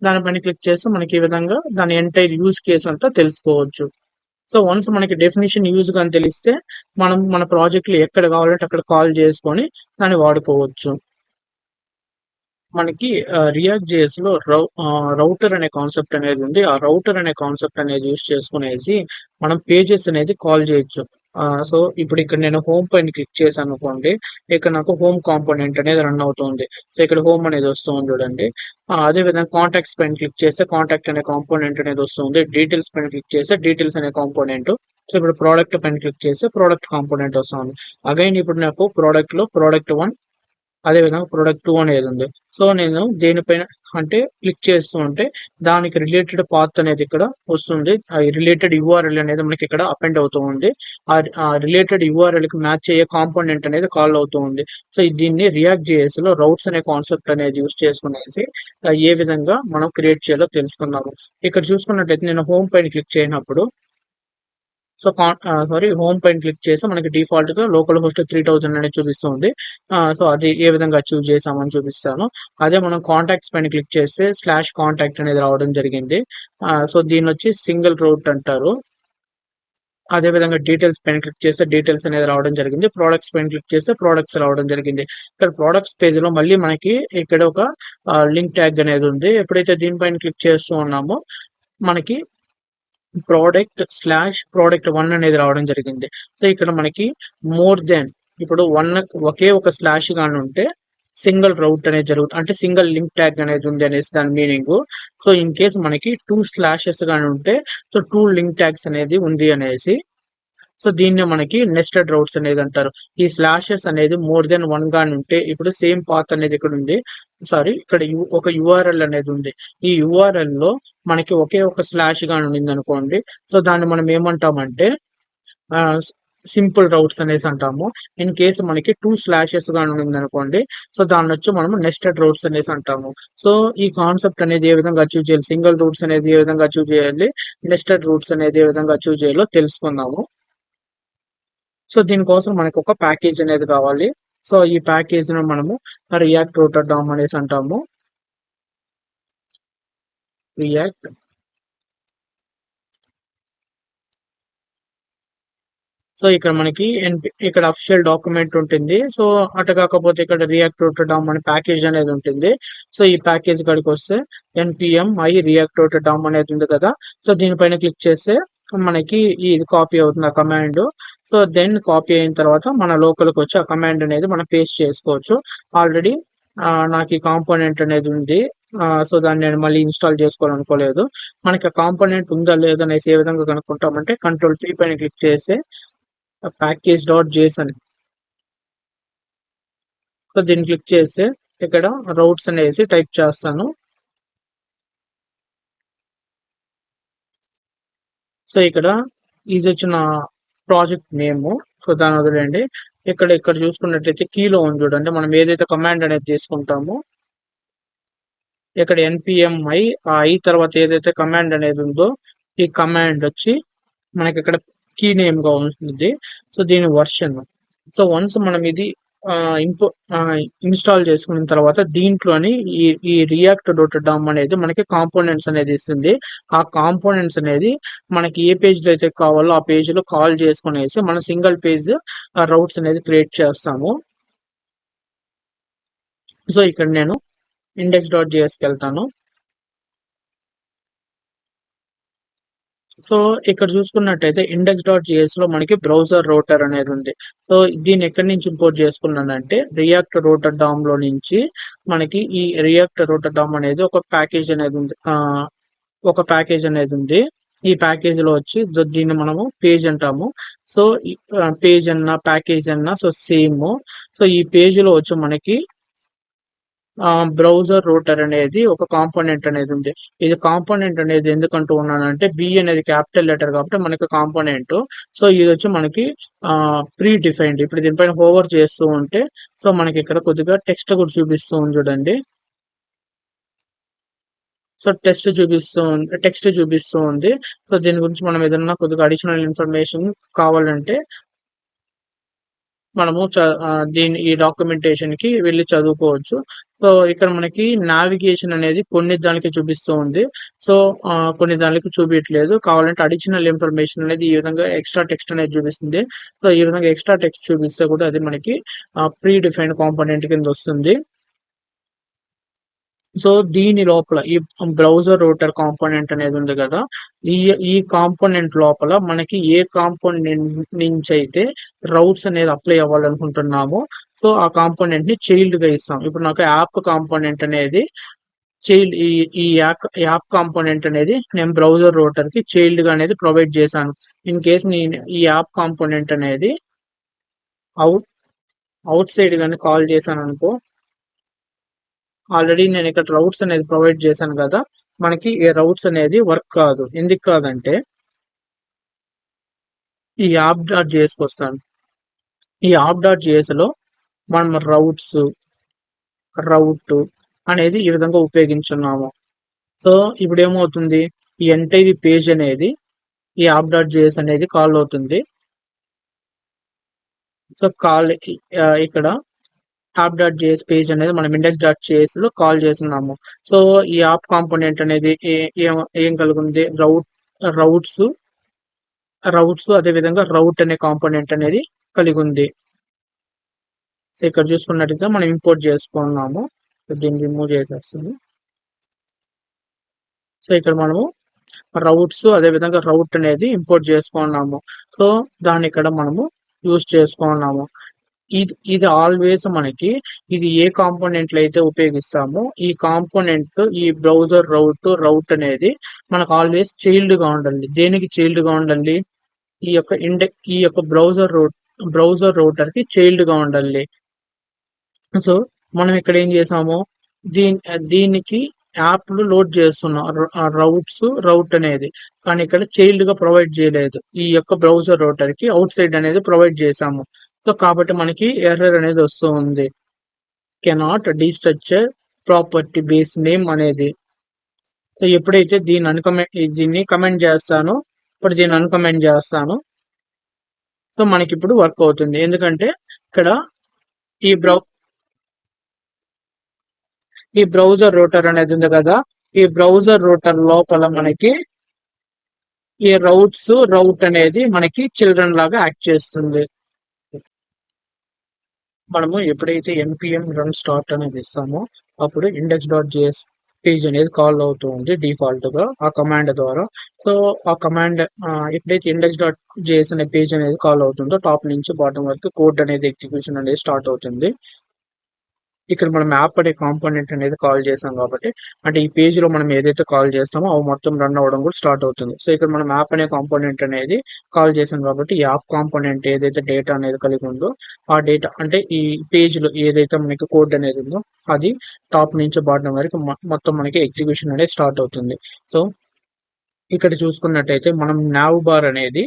దానిపైన క్లిక్ చేస్తే మనకి ఈ విధంగా దాని ఎంటైర్ యూజ్ కేస్ అంతా తెలుసుకోవచ్చు. సో వన్స్ మనకి డెఫినేషన్ యూజ్ కానీ తెలిస్తే మనం మన ప్రాజెక్ట్ లో ఎక్కడ కావాలంటే అక్కడ కాల్ చేసుకొని దాన్ని వాడుకోవచ్చు. మనకి రియాక్ట్ జేఎస్ లో రౌటర్ అనే కాన్సెప్ట్ అనేది ఉంది. ఆ రౌటర్ అనే కాన్సెప్ట్ అనేది యూస్ చేసుకునేసి మనం పేజెస్ అనేది కాల్ చేయొచ్చు. సో ఇప్పుడు ఇక్కడ నేను హోమ్ పైన క్లిక్ చేశాను అనుకోండి, ఇక్కడ నాకు హోమ్ కాంపోనెంట్ అనేది రన్ అవుతుంది. సో ఇక్కడ హోమ్ అనేది వస్తుంది చూడండి. అదే విధంగా కాంటాక్ట్స్ పైన క్లిక్ చేస్తే కాంటాక్ట్ అనే కాంపోనెంట్ అనేది వస్తుంది. డీటెయిల్స్ పైన క్లిక్ చేస్తే డీటెయిల్స్ అనే కాంపోనెంట్. సో ఇప్పుడు ప్రోడక్ట్ పైన క్లిక్ చేస్తే ప్రోడక్ట్ కాంపోనెంట్ వస్తుంది. అగైన్ ఇప్పుడు నాకు ప్రోడక్ట్ లో ప్రోడక్ట్ 1 అదే విధంగా ప్రొడక్ట్ 2 అనేది ఉంది. సో నేను దేనిపైన అంటే క్లిక్ చేస్తూ ఉంటే దానికి రిలేటెడ్ పాత్ అనేది ఇక్కడ వస్తుంది. ఆ రిలేటెడ్ యూఆర్ఎల్ అనేది మనకి ఇక్కడ అపెండ్ అవుతూ ఉంది. ఆ రిలేటెడ్ యూఆర్ఎల్ కి మ్యాచ్ అయ్యే కాంపోనెంట్ అనేది కాల్ అవుతూ ఉంది. సో దీన్ని రియాక్ట్ జేఎస్ లో రౌట్స్ అనే కాన్సెప్ట్ అనేది యూస్ చేసుకునేసి ఏ విధంగా మనం క్రియేట్ చేయాలో తెలుసుకున్నాము. ఇక్కడ చూసుకున్నట్టయితే నేను హోమ్ పైన క్లిక్ చేయనప్పుడు, సో హోమ్ పైన క్లిక్ చేస్తే మనకి డిఫాల్ట్ గా లోకల్ హోస్ట్ 3000 అనేది చూపిస్తుంది. సో అది ఏ విధంగా అచీవ్ చేసామని చూపిస్తాను. అదే మనం కాంటాక్ట్స్ పైన క్లిక్ చేస్తే స్లాష్ కాంటాక్ట్ అనేది రావడం జరిగింది. సో దీని వచ్చి సింగిల్ రూట్ అంటారు. అదే విధంగా డీటెయిల్స్ పైన క్లిక్ చేస్తే డీటెయిల్స్ అనేది రావడం జరిగింది. ప్రొడక్ట్స్ పైన క్లిక్ చేస్తే ప్రొడక్ట్స్ రావడం జరిగింది. ఇక్కడ ప్రొడక్ట్స్ పేజ్ లో మళ్ళీ మనకి ఇక్కడ ఒక లింక్ ట్యాగ్ అనేది ఉంది. ఎప్పుడైతే దీనిపైన క్లిక్ చేస్తూ ఉన్నామో మనకి ప్రోడక్ట్ 1 అనేది రావడం జరిగింది. సో ఇక్కడ మనకి మోర్ దెన్ ఇప్పుడు ఒకే ఒక స్లాష్ గాని ఉంటే సింగిల్ రౌట్ అనేది జరుగుతుంది, అంటే సింగిల్ లింక్ ట్యాగ్ అనేది ఉంది అనేసి దాని మీనింగ్. సో ఇన్ కేస్ మనకి 2 స్లాషెస్ గాని ఉంటే సో 2 లింక్ ట్యాగ్స్ అనేది ఉంది అనేసి. సో దీన్ని మనకి నెస్టెడ్ రౌట్స్ అనేది అంటారు. ఈ స్లాషెస్ అనేది మోర్ దెన్ 1 గాని ఉంటే, ఇప్పుడు సేమ్ పాత్ అనేది ఇక్కడ ఉంది, సారీ ఇక్కడ ఒక యూఆర్ఎల్ అనేది ఉంది. ఈ యూఆర్ఎల్ లో మనకి ఒకే ఒక స్లాష్ గాని ఉంది అనుకోండి, సో దాన్ని మనం ఏమంటామంటే సింపుల్ రౌట్స్ అనేసి అంటాము. ఇన్ కేసు మనకి 2 స్లాషెస్ గాని ఉంది అనుకోండి, సో దాన్ని వచ్చి మనం నెస్టెడ్ రౌట్స్ అనేసి అంటాము. సో ఈ కాన్సెప్ట్ అనేది ఏ విధంగా అచీవ్ చేయాలి, సింగిల్ రూట్స్ అనేది ఏ విధంగా అచీవ్ చేయాలి, నెస్టెడ్ రూట్స్ అనేది ఏ విధంగా అచీవ్ చేయాలో తెలుసుకుందాము. సో దీనికోసం మనకు ఒక ప్యాకేజ్ అనేది కావాలి. సో ఈ ప్యాకేజ్ ను మనము రియాక్ట్ రూటర్ డామ్ అనేసి అంటాము. రియాక్ట్ సో ఇక్కడ మనకి ఇక్కడ అఫిషియల్ డాక్యుమెంట్ ఉంటుంది. సో అటు కాకపోతే ఇక్కడ రియాక్ట్ రూటర్ డామ్ అనే ప్యాకేజ్ అనేది ఉంటుంది. సో ఈ ప్యాకేజ్ కాడికి వస్తే npm i React router DOM అనేది ఉంది కదా. సో దీనిపైన క్లిక్ చేస్తే మనకి ఇది కాపీ అవుతుంది ఆ కమాండ్. సో దెన్ కాపీ అయిన తర్వాత మన లోకల్కి వచ్చి ఆ కమాండ్ అనేది మనం పేస్ట్ చేసుకోవచ్చు. ఆల్రెడీ నాకు ఈ కాంపోనెంట్ అనేది ఉంది. సో దాన్ని నేను మళ్ళీ ఇన్స్టాల్ చేసుకోవాలనుకోలేదు. మనకి ఆ కాంపోనెంట్ ఉందా లేదా అనేసి ఏ విధంగా కనుక్కుంటామంటే Ctrl+P పైన క్లిక్ చేస్తే package.json. సో దీన్ని క్లిక్ చేస్తే ఇక్కడ రౌట్స్ అనేసి టైప్ చేస్తాను. సో ఇక్కడ ఇది వచ్చిన ప్రాజెక్ట్ నేమ్. సో దాని వదిలేండి. ఇక్కడ చూసుకున్నట్లయితే కీలో ఉంది చూడండి, మనం ఏదైతే కమాండ్ అనేది తీసుకుంటామో ఇక్కడ npm i తర్వాత ఏదైతే కమాండ్ అనేది ఉందో ఈ కమాండ్ వచ్చి మనకి ఇక్కడ కీ నేమ్ గా ఉంటుంది. సో దీని వర్షన్. సో వన్స్ మనం ఇది ఇన్స్టాల్ చేసుకున్న తర్వాత దీంట్లోని ఈ react.dom అనేది మనకి కాంపోనెంట్స్ అనేది ఇస్తుంది. ఆ కాంపోనెంట్స్ అనేది మనకి ఏ పేజ్ లో అయితే కావాలో ఆ పేజ్ లో కాల్ చేసుకునేసి మనం సింగిల్ పేజ్ రౌట్స్ అనేది క్రియేట్ చేస్తాము. సో ఇక్కడ నేను index.jsకి వెళ్తాను. సో ఇక్కడ చూసుకున్నట్టయితే index.js లో మనకి బ్రౌజర్ రౌటర్ అనేది ఉంది. సో దీన్ని ఎక్కడి నుంచి ఇంపోర్ట్ చేసుకున్నానంటే రియాక్ట్ రౌటర్ డామ్ లో నుంచి మనకి ఈ రియాక్ట్ రౌటర్ డామ్ అనేది ఒక ప్యాకేజ్ అనేది ఉంది. ఈ ప్యాకేజ్ లో వచ్చి దీన్ని మనము పేజ్ అంటాము. సో పేజ్ అన్నా ప్యాకేజ్ అన్నా సో సేమ్. సో ఈ పేజ్ లో వచ్చి మనకి బ్రౌజర్ రూటర్ అనేది ఒక కాంపోనెంట్ అనేది ఉంది. ఇది కాంపోనెంట్ అనేది ఎందుకంటూ ఉన్నానంటే బి అనేది క్యాపిటల్ లెటర్ కాబట్టి మనకి కాంపోనెంట్. సో ఇది వచ్చి మనకి ప్రీ డిఫైన్డ్. ఇప్పుడు దీనిపైన హోవర్ చేస్తూ ఉంటే సో మనకి ఇక్కడ కొద్దిగా టెక్స్ట్ కూడా చూపిస్తూ ఉంది చూడండి. సో టెక్స్ట్ చూపిస్తూ ఉంది. సో దీని గురించి మనం ఏదన్నా కొద్దిగా అడిషనల్ ఇన్ఫర్మేషన్ కావాలంటే మనము ఈ డాక్యుమెంటేషన్ కి వెళ్ళి చదువుకోవచ్చు. సో ఇక్కడ మనకి నావిగేషన్ అనేది కొన్ని దానికి చూపిస్తూ ఉంది. సో కొన్ని దానికి చూపించట్లేదు. కావాలంటే అడిషనల్ ఇన్ఫర్మేషన్ అనేది ఈ విధంగా ఎక్స్ట్రా టెక్స్ట్ అనేది చూపిస్తుంది. సో ఈ విధంగా ఎక్స్ట్రా టెక్స్ట్ చూపిస్తే కూడా అది మనకి ప్రీ డిఫైన్డ్ కాంపోనెంట్ కింద వస్తుంది. సో దీని లోపల ఈ బ్రౌజర్ రూటర్ కాంపోనెంట్ అనేది ఉంది కదా, ఈ కాంపోనెంట్ లోపల మనకి ఏ కాంపోనెంట్ నుంచి అయితే రౌట్స్ అనేది అప్లై అవ్వాలనుకుంటున్నామో సో ఆ కాంపోనెంట్ ని చైల్డ్ గా ఇస్తాం. ఇప్పుడు నాకు యాప్ కాంపోనెంట్ అనేది చైల్డ్, ఈ యాప్ కాంపోనెంట్ అనేది నేను బ్రౌజర్ రూటర్ కి చైల్డ్ గా అనేది ప్రొవైడ్ చేశాను. ఇన్ కేస్ నేను ఈ యాప్ కాంపోనెంట్ అనేది అవుట్ సైడ్ గానీ కాల్ చేశాను అనుకో, ఆల్రెడీ నేను ఇక్కడ రౌట్స్ అనేది ప్రొవైడ్ చేశాను కదా, మనకి ఈ రౌట్స్ అనేది వర్క్ కాదు. ఎందుకు కాదంటే ఈ app.jsకి వస్తాను. ఈ app.js లో మనం రౌట్ అనేది ఈ విధంగా ఉపయోగించున్నాము. సో ఇప్పుడు ఏమవుతుంది, ఈ ఎంటైర్ పేజ్ అనేది ఈ app.js అనేది కాల్ అవుతుంది. సో కాల్ ఇక్కడ app.js పేజ్ అనేది మనం index.js లో కాల్ చేస్తున్నాము. సో ఈ యాప్ కాంపోనెంట్ అనేది ఏం కలిగి ఉంది, రౌట్స్ అదే విధంగా రౌట్ అనే కాంపోనెంట్ అనేది కలిగి ఉంది. సో ఇక్కడ చూసుకున్నట్టయితే మనం ఇంపోర్ట్ చేసుకున్నాము. దీన్ని రిమూవ్ చేసేస్తుంది. సో ఇక్కడ మనము రౌట్స్ అదే విధంగా రౌట్ అనేది ఇంపోర్ట్ చేసుకున్నాము. సో దాన్ని ఇక్కడ మనము యూజ్ చేసుకున్నాము. ఇది ఆల్వేస్ మనకి ఇది ఏ కాంపోనెంట్ లో అయితే ఉపయోగిస్తామో ఈ కాంపోనెంట్ ఈ బ్రౌజర్ రౌట్ అనేది మనకు ఆల్వేస్ చైల్డ్ గా ఉండాలి. దేనికి చైల్డ్ గా ఉండాలి, ఈ యొక్క బ్రౌజర్ రౌటర్ కి చైల్డ్ గా ఉండాలి. సో మనం ఇక్కడ ఏం చేసాము, దీనికి యాప్లు లోడ్ చేస్తున్నాం రౌట్ అనేది, కానీ ఇక్కడ చైల్డ్ గా ప్రొవైడ్ చేయలేదు. ఈ యొక్క బ్రౌజర్ రౌటర్ కి అవుట్ సైడ్ అనేది ప్రొవైడ్ చేసాము. సో కాబట్టి మనకి ఎర్రర్ అనేది వస్తూ ఉంది, కెనాట్ డీస్ట్రక్చర్ ప్రాపర్టీ బేస్ నేమ్ అనేది. సో ఎప్పుడైతే దీన్ని కమెంట్ చేస్తానో ఇప్పుడు దీన్ని అన్కమెంట్ చేస్తాను. సో మనకి ఇప్పుడు వర్క్ అవుతుంది. ఎందుకంటే ఇక్కడ ఈ బ్రౌజర్ రూటర్ అనేది ఉంది కదా, ఈ బ్రౌజర్ రూటర్ లోపల మనకి ఈ రౌట్ అనేది మనకి చిల్డ్రన్ లాగా యాక్ట్ చేస్తుంది. మనము ఎప్పుడైతే npm run start అనేది ఇస్తామో అప్పుడు index.js పేజ్ అనేది కాల్ అవుతూ ఉంది డిఫాల్ట్ గా ఆ కమాండ్ ద్వారా. సో ఆ కమాండ్ ఎప్పుడైతే ఇండెక్స్ డాట్ జేఎస్ అనే పేజ్ అనేది కాల్ అవుతుందో టాప్ నుంచి బాటమ్ వరకు కోడ్ అనేది ఎగ్జిక్యూషన్ అనేది స్టార్ట్ అవుతుంది. ఇక్కడ మనం యాప్ అనే కాంపోనెంట్ అనేది కాల్ చేసాం కాబట్టి, అంటే ఈ పేజ్ లో మనం ఏదైతే కాల్ చేస్తామో అవి మొత్తం రన్ అవ్వడం కూడా స్టార్ట్ అవుతుంది. సో ఇక్కడ మనం యాప్ అనే కాంపోనెంట్ అనేది కాల్ చేసాం కాబట్టి, యాప్ కాంపోనెంట్ ఏదైతే డేటా అనేది కలిగి ఉందో ఆ డేటా అంటే ఈ పేజ్ లో ఏదైతే మనకి కోడ్ అనేది ఉందో అది టాప్ నుంచి బాటం వరకు మొత్తం మనకి ఎగ్జిక్యూషన్ అనేది స్టార్ట్ అవుతుంది. సో ఇక్కడ చూసుకున్నట్టయితే మనం నావ్ బార్ అనేది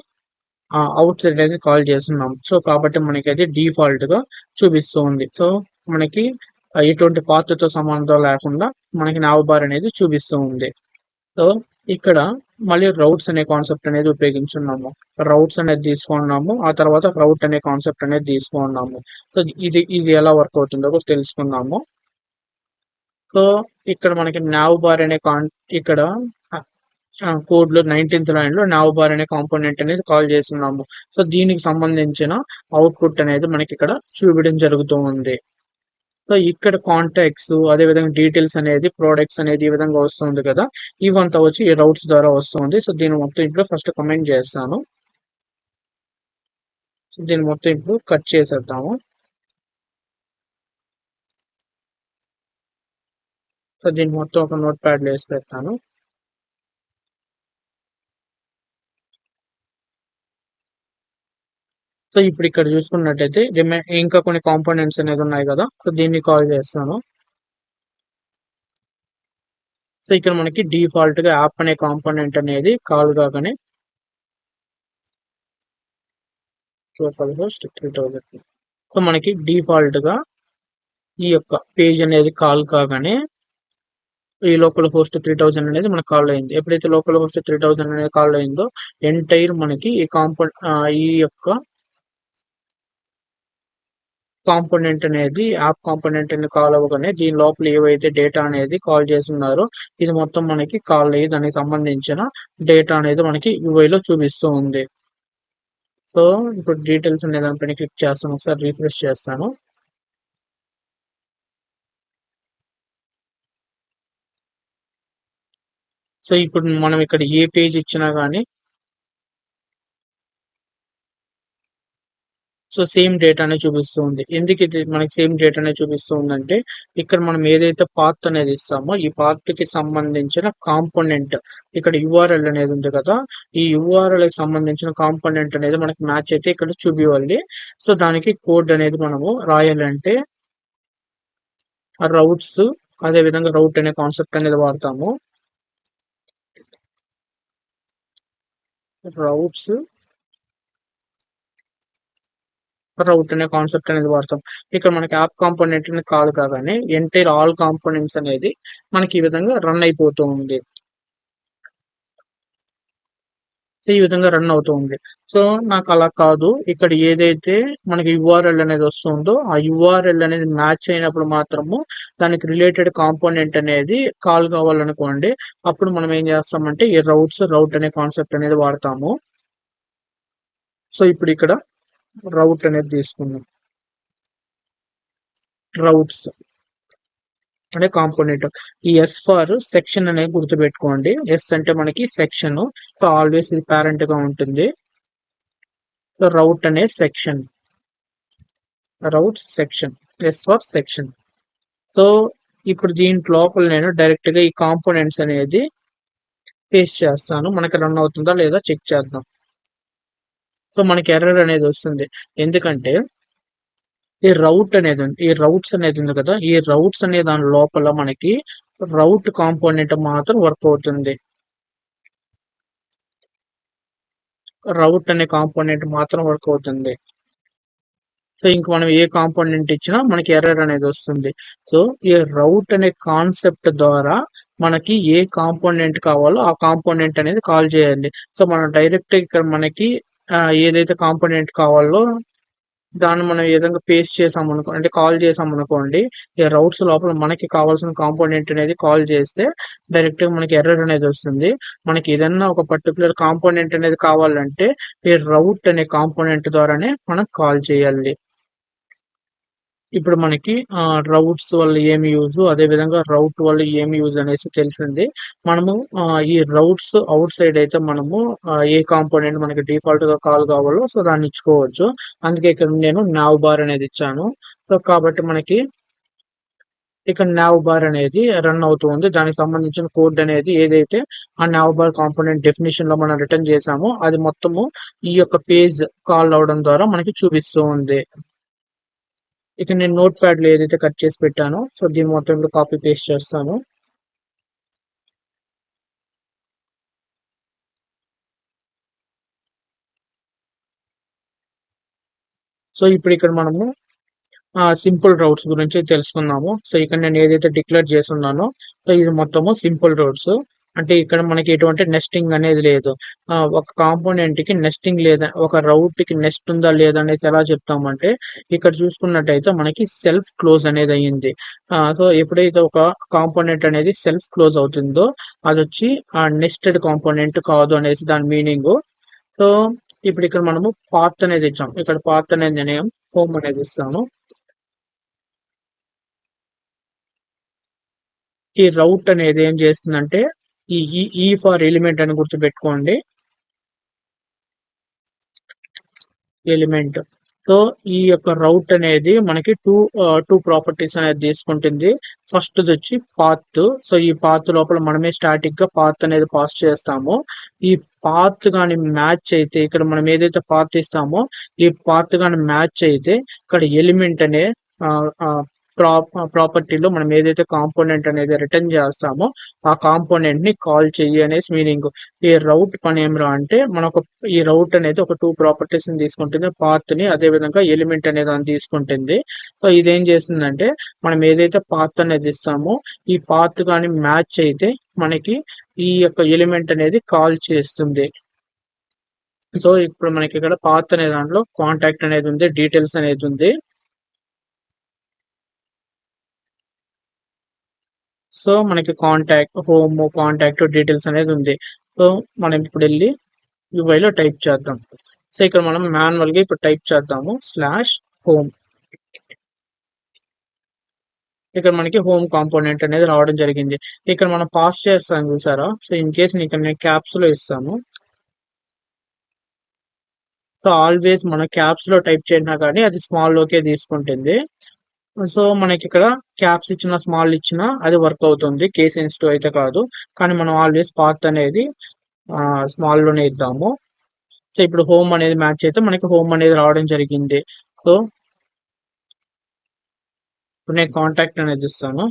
అవుట్ సైడ్ అనేది కాల్ చేస్తున్నాం. సో కాబట్టి మనకి అది డిఫాల్ట్ గా చూపిస్తుంది. సో మనకి ఎటువంటి పాత్ తో సంబంధం లేకుండా మనకి నావ్ బార్ అనేది చూపిస్తూ ఉంది. సో ఇక్కడ మళ్ళీ రౌట్స్ అనే కాన్సెప్ట్ అనేది ఉపయోగించున్నాము. రౌట్స్ అనేది తీసుకున్నాము, ఆ తర్వాత రౌట్ అనే కాన్సెప్ట్ అనేది తీసుకున్నాము. సో ఇది ఎలా వర్క్ అవుతుందో కూడా తెలుసుకున్నాము. సో ఇక్కడ మనకి నావ్ బార్ అనే ఇక్కడ కోడ్ లో 19th లైన్ లో నావ్ బార్ అనే కాంపోనెంట్ అనేది కాల్ చేస్తున్నాము. సో దీనికి సంబంధించిన అవుట్పుట్ అనేది మనకి ఇక్కడ చూపించడం జరుగుతూ ఉంది. సో ఇక్కడ కాంటాక్ట్స్ అదే విధంగా డీటెయిల్స్ అనేది ప్రొడక్ట్స్ అనేది ఈ విధంగా వస్తుంది కదా, ఇవంతా వచ్చి ఈ రౌట్స్ ద్వారా వస్తుంది. సో దీన్ని మొత్తం ఇప్పుడు ఫస్ట్ కమెంట్ చేస్తాను. దీన్ని మొత్తం ఇప్పుడు కట్ చేసేద్దాము. సో దీన్ని మొత్తం ఒక నోట్ ప్యాడ్ లో వేసి పెడతాను. సో ఇప్పుడు ఇక్కడ చూసుకున్నట్టయితే ఇంకా కొన్ని కాంపోనెంట్స్ అనేది ఉన్నాయి కదా, సో దీన్ని కాల్ చేస్తాను. సో ఇక్కడ మనకి డిఫాల్ట్ గా యాప్ అనే కాంపోనెంట్ అనేది కాల్ కాగానే లోకల్ హోస్ట్ 3000. సో మనకి డిఫాల్ట్ గా ఈ యొక్క పేజ్ అనేది కాల్ కాగానే ఈ లోకల్ హోస్ట్ 3000 అనేది మనకు కాల్ అయింది. ఎప్పుడైతే లోకల్ హోస్ట్ 3000 అనేది కాల్ అయిందో ఎంటైర్ మనకి ఈ యొక్క కాంపోనెంట్ అనేది యాప్ కాంపోనెంట్ అని కాల్ అవ్వగానే దీని లోపల ఏవైతే డేటా అనేది కాల్ చేస్తున్నారో ఇది మొత్తం మనకి కాల్ అయ్యి దానికి సంబంధించిన డేటా అనేది మనకి UI లో చూపిస్తూ ఉంది. సో ఇప్పుడు డీటెయిల్స్ అనే దానిపైన క్లిక్ చేస్తాను, ఒకసారి రిఫ్రెష్ చేస్తాను. సో ఇప్పుడు మనం ఇక్కడ ఏ పేజ్ ఇచ్చినా గానీ సో సేమ్ డేటానే చూపిస్తుంది. ఎందుకు ఇది మనకి సేమ్ డేటానే చూపిస్తుంది అంటే ఇక్కడ మనం ఏదైతే పాత్ అనేది ఇస్తామో ఈ పాత్ కి సంబంధించిన కాంపోనెంట్ ఇక్కడ URL అనేది ఉంది కదా, ఈ URL కి సంబంధించిన కాంపోనెంట్ అనేది మనకి మ్యాచ్ అయితే ఇక్కడ చూపివ్వాలి. సో దానికి కోడ్ అనేది మనము రాయాలంటే రౌట్స్ అదే విధంగా రౌట్ అనే కాన్సెప్ట్ అనేది వాడతాము. రౌట్స్ రౌట్ అనే కాన్సెప్ట్ అనేది వాడతాం. ఇక్కడ మనకి యాప్ కాంపోనెంట్ కాదు కాగానే ఎంటైర్ ఆల్ కాంపోనెంట్స్ అనేది మనకి ఈ విధంగా రన్ అయిపోతూ ఉంది. ఈ విధంగా రన్ అవుతూ ఉంది. సో నాకు అలా కాదు, ఇక్కడ ఏదైతే మనకి URL అనేది వస్తుందో ఆ URL అనేది మ్యాచ్ అయినప్పుడు మాత్రము దానికి రిలేటెడ్ కాంపోనెంట్ అనేది కాల్ కావాలనుకోండి, అప్పుడు మనం ఏం చేస్తామంటే ఈ రౌట్ అనే కాన్సెప్ట్ అనేది వాడతాము. సో ఇప్పుడు ఇక్కడ రౌట్ అనేది తీసుకుందాం. రౌట్స్ అనే కాంపోనెంట్, ఈ S ఫర్ సెక్షన్ అనేది గుర్తుపెట్టుకోండి. S అంటే మనకి సెక్షన్, సో ఆల్వేస్ ఇది పేరెంట్ గా ఉంటుంది. సో రౌట్ అనే section, routes section, S for section. So ఇప్పుడు దీని లోపల నేను డైరెక్ట్ గా ఈ కాంపోనెంట్స్ అనేది పేస్ట్ చేస్తాను. మనకి రన్ అవుతుందా లేదా చెక్ చేద్దాం. సో మనకి ఎర్రర్ అనేది వస్తుంది, ఎందుకంటే ఈ రౌట్స్ అనేది ఉంది కదా, ఈ రౌట్స్ అనే దాని లోపల మనకి రౌట్ కాంపోనెంట్ మాత్రం వర్క్ అవుతుంది. రౌట్ అనే కాంపోనెంట్ మాత్రం వర్క్ అవుతుంది. సో ఇంక మనం ఏ కాంపోనెంట్ ఇచ్చినా మనకి ఎర్రర్ అనేది వస్తుంది. సో ఈ రౌట్ అనే కాన్సెప్ట్ ద్వారా మనకి ఏ కాంపోనెంట్ కావాలో ఆ కాంపోనెంట్ అనేది కాల్ చేయాలి. సో మనం డైరెక్ట్ ఇక్కడ మనకి ఏదైతే కాంపోనెంట్ కావాలో దాన్ని మనం ఏ విధంగా పేస్ట్ చేసామనుకో అంటే కాల్ చేసామనుకోండి, ఈ రౌట్స్ లోపల మనకి కావాల్సిన కాంపోనెంట్ అనేది కాల్ చేస్తే డైరెక్ట్ గా మనకి ఎర్రర్ అనేది వస్తుంది. మనకి ఏదన్నా ఒక పర్టికులర్ కాంపోనెంట్ అనేది కావాలంటే ఈ రౌట్ అనే కాంపోనెంట్ ద్వారానే మనం కాల్ చేయాలి. ఇప్పుడు మనకి రౌట్స్ వల్ల ఏమి యూజ్, అదే విధంగా రౌట్ వల్ల ఏమి యూజ్ అనేసి తెలిసింది. మనము ఈ రౌట్స్ అవుట్ సైడ్ అయితే మనము ఏ కాంపోనెంట్ మనకి డిఫాల్ట్ గా కాల్ కావాలో సో దాన్ని ఇచ్చుకోవచ్చు. అందుకే ఇక్కడ నేను nav బార్ అనేది ఇచ్చాను. సో కాబట్టి మనకి ఇక్కడ nav బార్ అనేది రన్ అవుతుంది. దానికి సంబంధించిన కోడ్ అనేది ఏదైతే ఆ nav బార్ కాంపోనెంట్ డెఫినిషన్ లో మనం రిటర్న్ చేసామో అది మొత్తము ఈ యొక్క పేజ్ కాల్ అవడం ద్వారా మనకి చూపిస్తూ ఉంది. ఇక నేను నోట్ ప్యాడ్ లో ఏదైతే కట్ చేసి పెట్టానో సో దీని మొత్తం కాపీ పేస్ట్ చేస్తాను. సో ఇప్పుడు ఇక్కడ మనము సింపుల్ రౌట్స్ గురించి తెలుసుకుందాము. సో ఇక్కడ నేను ఏదైతే డిక్లేర్ చేస్తున్నానో సో ఇది మొత్తము సింపుల్ రౌట్స్. అంటే ఇక్కడ మనకి ఎటువంటి నెస్టింగ్ అనేది లేదు. ఒక కాంపోనెంట్ కి నెస్టింగ్ లేదా ఒక రౌట్ కి నెస్ట్ ఉందా లేదా అనేసి ఎలా చెప్తామంటే ఇక్కడ చూసుకున్నట్టయితే మనకి సెల్ఫ్ క్లోజ్ అనేది అయ్యింది. సో ఎప్పుడైతే ఒక కాంపోనెంట్ అనేది సెల్ఫ్ క్లోజ్ అవుతుందో అది వచ్చి నెస్టెడ్ కాంపోనెంట్ కాదు అనేసి దాని మీనింగ్. సో ఇప్పుడు ఇక్కడ మనము పాత్ అనేది ఇచ్చాం. ఇక్కడ పాత్ అనేది నేను హోమ్ అనేది ఇస్తాను. ఈ రౌట్ అనేది ఏం చేస్తుందంటే ఈ ఫర్ ఎలిమెంట్ అని గుర్తుపెట్టుకోండి. ఎలిమెంట్. సో ఈ యొక్క రౌట్ అనేది మనకి టూ ప్రాపర్టీస్ అనేది తీసుకుంటుంది. ఫస్ట్ వచ్చి పాత్. సో ఈ పాత్ లోపల మనమే స్టాటిక్ గా పాత్ అనేది పాస్ చేస్తాము. ఈ పాత్ గాని మ్యాచ్ అయితే ఇక్కడ మనం ఏదైతే పాత్ ఇస్తామో ఈ పాత్ గాని మ్యాచ్ అయితే ఇక్కడ ఎలిమెంట్ అనే ప్రాపర్టీలో మనం ఏదైతే కాంపోనెంట్ అనేది రిటర్న్ చేస్తామో ఆ కాంపోనెంట్ ని కాల్ చెయ్యి అనేసి మీనింగ్. ఈ రౌట్ పని ఏమిరా అంటే మనకు ఈ రౌట్ అనేది ఒక టూ ప్రాపర్టీస్ ని తీసుకుంటుంది. పాత్ ని అదే విధంగా ఎలిమెంట్ అనేది దాన్ని తీసుకుంటుంది. సో ఇదేం చేస్తుందంటే మనం ఏదైతే పాత్ అనేది ఇస్తామో ఈ పాత్ కానీ మ్యాచ్ అయితే మనకి ఈ యొక్క ఎలిమెంట్ అనేది కాల్ చేస్తుంది. సో ఇప్పుడు మనకి ఇక్కడ పాత్ అనే దాంట్లో కాంటాక్ట్ అనేది ఉంది, డీటెయిల్స్ అనేది ఉంది. సో మనకి కాంటాక్ట్ హోమ్ కాంటాక్ట్ డీటెయిల్స్ అనేది ఉంది. సో మనం ఇప్పుడు వెళ్ళి యూఐలో టైప్ చేద్దాం. సో ఇక్కడ మనం మాన్యువల్ గా ఇప్పుడు టైప్ చేద్దాము /home. ఇక్కడ మనకి హోమ్ కాంపోనెంట్ అనేది రావడం జరిగింది. ఇక్కడ మనం పాస్ చేస్తాం చూసారా. సో ఇన్ కేస్ ఇక్కడ నేను క్యాప్స్ లో ఇస్తాను. సో ఆల్వేస్ మనం క్యాప్స్ లో టైప్ చేసినా కానీ అది స్మాల్ లోకే తీసుకుంటుంది. సో మనకి ఇక్కడ క్యాప్స్ ఇచ్చిన స్మాల్ ఇచ్చినా అది వర్క్ అవుతుంది. కేస్ సెన్సిటివ్ అయితే కాదు. కానీ మనం ఆల్వేస్ పాత్ అనేది స్మాల్ లోనే ఇద్దాము. సో ఇప్పుడు హోమ్ అనేది మ్యాచ్ అయితే మనకి హోమ్ అనేది రావడం జరిగింది. సో ఇప్పుడు నేను కాంటాక్ట్ అనేది ఇస్తాను.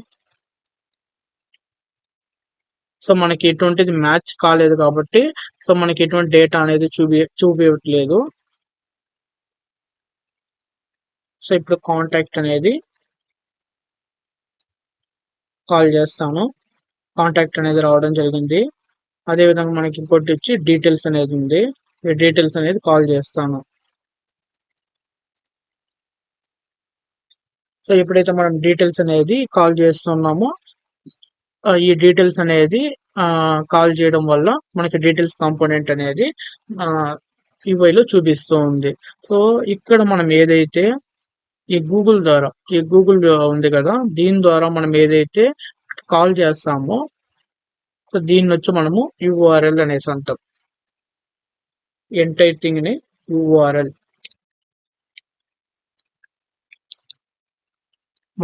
సో మనకి ఎటువంటిది మ్యాచ్ కాలేదు కాబట్టి సో మనకి ఎటువంటి డేటా అనేది చూపించట్లేదు. సో ఇప్పుడు కాంటాక్ట్ అనేది కాల్ చేస్తాను. కాంటాక్ట్ అనేది రావడం జరిగింది. అదే విధంగా మనకి ఇంకోటి వచ్చి డీటెయిల్స్ అనేది ఉంది. ఈ డీటెయిల్స్ అనేది కాల్ చేస్తాను. సో ఎప్పుడైతే మనం డీటెయిల్స్ అనేది కాల్ చేస్తున్నామో ఈ డీటెయిల్స్ అనేది కాల్ చేయడం వల్ల మనకి డీటెయిల్స్ కాంపోనెంట్ అనేది యూఐలో చూపిస్తూ ఉంది. సో ఇక్కడ మనం ఏదైతే ఈ గూగుల్ ఉంది కదా, దీని ద్వారా మనం ఏదైతే కాల్ చేస్తామో సో దీన్ని వచ్చి మనము యూఆర్ఎల్ అనేసి అంటాం. ఎంటైర్ థింగ్ ని యూఆర్ఎల్.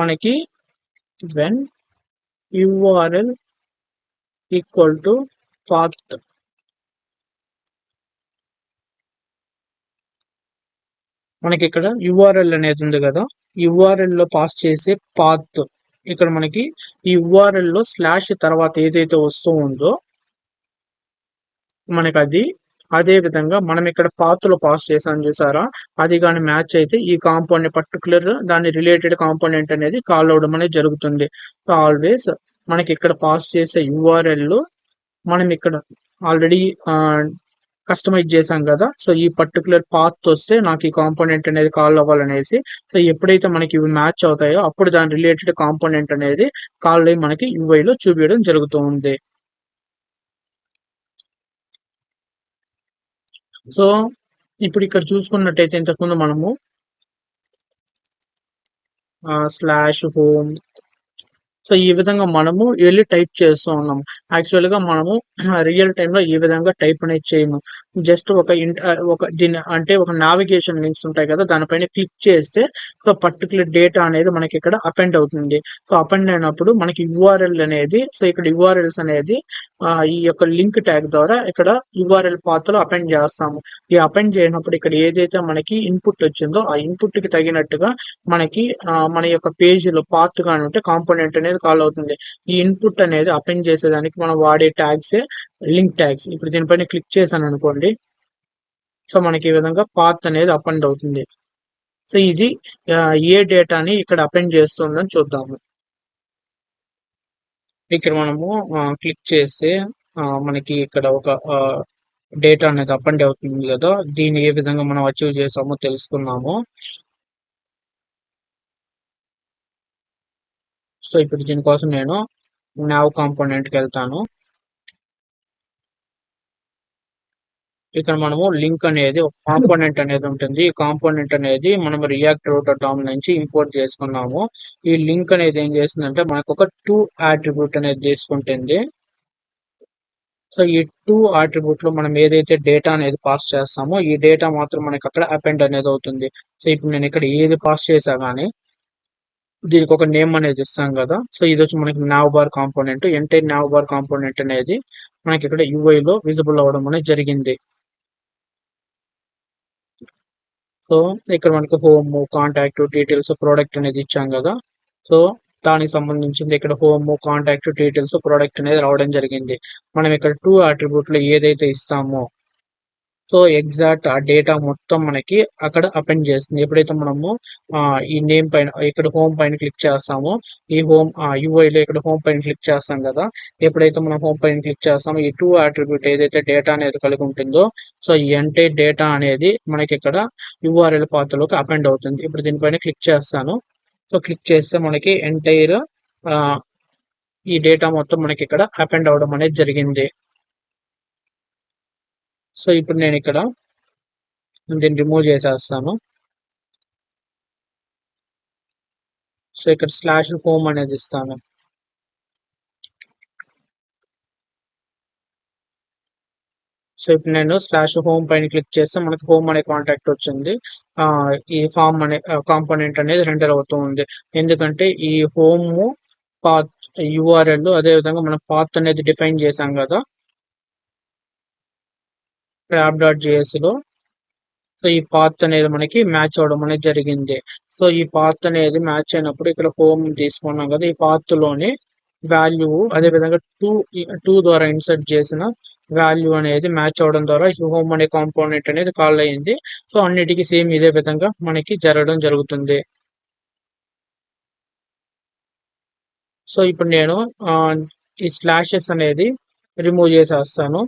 మనకి when URL equal to path, మనకి ఇక్కడ యూఆర్ఎల్ అనేది ఉంది కదా, యూఆర్ఎల్ లో పాస్ చేసే పాత్ ఇక్కడ మనకి ఈ యూఆర్ఎల్ లో స్లాష్ తర్వాత ఏదైతే వస్తూ ఉందో మనకి అది అదే విధంగా మనం ఇక్కడ పాత్ లో పాస్ చేసాం చూసారా, అది కానీ మ్యాచ్ అయితే ఈ కాంపోనెంట్ పర్టికులర్ దాని రిలేటెడ్ కాంపోనెంట్ అనేది కాల్ అవడం అనేది జరుగుతుంది. సో ఆల్వేస్ మనకి ఇక్కడ పాస్ చేసే యూఆర్ఎల్ మనం ఇక్కడ ఆల్రెడీ కస్టమైజ్ చేసాం కదా, సో ఈ పర్టికులర్ పాత్ వస్తే నాకు ఈ కాంపోనెంట్ అనేది కాల్ అవ్వాలనేసి. సో ఎప్పుడైతే మనకి ఇవి మ్యాచ్ అవుతాయో అప్పుడు దాని రిలేటెడ్ కాంపోనెంట్ అనేది కాల్ అయ్యి మనకి యూఐలో చూపించడం జరుగుతూ ఉంది. సో ఇప్పుడు ఇక్కడ చూసుకున్నట్టయితే ఇంతకుముందు మనము స్లాష్ హోమ్. సో ఈ విధంగా మనము వెళ్ళి టైప్ చేస్తూ ఉన్నాం. యాక్చువల్ గా మనము రియల్ టైమ్ లో ఈ విధంగా టైప్ అనేది చేయము. జస్ట్ ఒక దీని అంటే ఒక నావిగేషన్ లింక్స్ ఉంటాయి కదా, దానిపైన క్లిక్ చేస్తే సో పర్టికులర్ డేటా అనేది మనకి ఇక్కడ అపెండ్ అవుతుంది. సో అపెండ్ అయినప్పుడు మనకి యూఆర్ఎల్ అనేది, సో ఇక్కడ యూఆర్ఎల్స్ అనేది ఈ యొక్క లింక్ ట్యాగ్ ద్వారా ఇక్కడ యూఆర్ఎల్ పాత్ లో అపెండ్ చేస్తాము. ఈ అపెండ్ చేయనప్పుడు ఇక్కడ ఏదైతే మనకి ఇన్పుట్ వచ్చిందో ఆ ఇన్పుట్ కి తగినట్టుగా మనకి మన యొక్క పేజ్ లో పాత్ గాని ఉంటే కాంపోనెంట్ అనేది కాల్ అవుతుంది. ఈ ఇన్పుట్ అనేది అపెండ్ చేసేదానికి మనం వాడే ట్యాగ్సే లింక్ ట్యాగ్స్. ఇప్పుడు దీనిపైన క్లిక్ చేశాను అనుకోండి, సో మనకి ఈ విధంగా పాత్ అనేది అపెండ్ అవుతుంది. సో ఇది ఏ డేటాని ఇక్కడ అపెండ్ చేస్తుందని చూద్దాము. ఇక్కడ మనము క్లిక్ చేస్తే మనకి ఇక్కడ ఒక డేటా అనేది అపెండ్ అవుతుంది కదా, దీన్ని ఏ విధంగా మనం అచీవ్ చేసామో తెలుసుకున్నాము. సో ఇప్పుడు దీనికోసం నేను nav కాంపోనెంట్ కి వెళ్తాను. ఇక్కడ మనము లింక్ అనేది ఒక కాంపోనెంట్ అనేది ఉంటుంది. ఈ కాంపోనెంట్ అనేది మనం రియాక్ట్ రూటర్ డామ్ నుంచి ఇంపోర్ట్ చేసుకున్నాము. ఈ లింక్ అనేది ఏం చేస్తుందంటే మనకు ఒక టూ అట్రిబ్యూట్ అనేది తీసుకుంటుంది. సో ఈ టూ అట్రిబ్యూట్ లో మనం ఏదైతే డేటా అనేది పాస్ చేస్తామో ఈ డేటా మాత్రం మనకి అక్కడ అపెండ్ అనేది అవుతుంది. సో ఇప్పుడు నేను ఇక్కడ ఏది పాస్ చేసా గానీ దీనికి ఒక నేమ్ అనేది ఇస్తాం కదా. సో ఇది వచ్చి మనకి nav bar component. Entire nav bar component అనేది మనకి ఇక్కడ UI లో విజిబుల్ అవ్వడం అనేది జరిగింది. సో ఇక్కడ మనకి హోమ్, కాంటాక్ట్, డీటెయిల్స్, ప్రోడక్ట్ అనేది ఇచ్చాం కదా. సో దానికి సంబంధించింది ఇక్కడ హోమ్, కాంటాక్ట్, డీటెయిల్స్, ప్రోడక్ట్ అనేది రావడం జరిగింది. మనం ఇక్కడ టూ అట్రిబ్యూట్ లో ఏదైతే ఇస్తామో సో ఎగ్జాక్ట్ ఆ డేటా మొత్తం మనకి అక్కడ అపెండ్ చేస్తుంది. ఎప్పుడైతే మనము ఈ నేమ్ పైన ఇక్కడ హోమ్ పైన క్లిక్ చేస్తామో ఈ హోమ్ UI లో ఇక్కడ హోమ్ పైన క్లిక్ చేస్తాం కదా, ఎప్పుడైతే మనం హోమ్ పైన క్లిక్ చేస్తామో ఈ టూ అట్రిబ్యూట్ ఏదైతే డేటా అనేది కలిగి ఉంటుందో సో ఈ ఎంటైర్ డేటా అనేది మనకి ఇక్కడ URL పాత్రలోకి అపెండ్ అవుతుంది. ఇప్పుడు దీనిపైన క్లిక్ చేస్తాను. సో క్లిక్ చేస్తే మనకి ఎంటైర్ ఈ డేటా మొత్తం మనకి ఇక్కడ అపెండ్ అవడం అనేది జరిగింది. సో ఇప్పుడు నేను ఇక్కడ దీన్ని రిమూవ్ చేసేస్తాను. సో ఇక్కడ స్లాష్ హోమ్ అనేది ఇస్తాను. సో ఇప్పుడు నేను స్లాష్ హోమ్ పైన క్లిక్ చేస్తే మనకి హోమ్ అనే కాంటాక్ట్ వచ్చింది. ఈ ఫామ్ అనే కాంపోనెంట్ అనేది రెండర్ అవుతూ ఉంది. ఎందుకంటే ఈ హోమ్ పాత్ యూఆర్ఎల్ అదే విధంగా మనం పాత్ అనేది డిఫైన్ చేశాం కదా app.js లో. సో ఈ పాత్ అనేది మనకి మ్యాచ్ అవడం అనేది జరిగింది. సో ఈ పాత్ అనేది మ్యాచ్ అయినప్పుడు ఇక్కడ హోమ్ తీసుకున్నాం కదా, ఈ పాత్ లోని వాల్యూ అదే విధంగా టూ ద్వారా ఇన్సర్ట్ చేసిన వాల్యూ అనేది మ్యాచ్ అవడం ద్వారా హోమ్ అనే కాంపోనెంట్ అనేది కాల్ అయ్యింది. సో అన్నిటికీ సేమ్ ఇదే విధంగా మనకి జరగడం జరుగుతుంది. సో ఇప్పుడు నేను ఈ స్లాషెస్ అనేది రిమూవ్ చేసేస్తాను.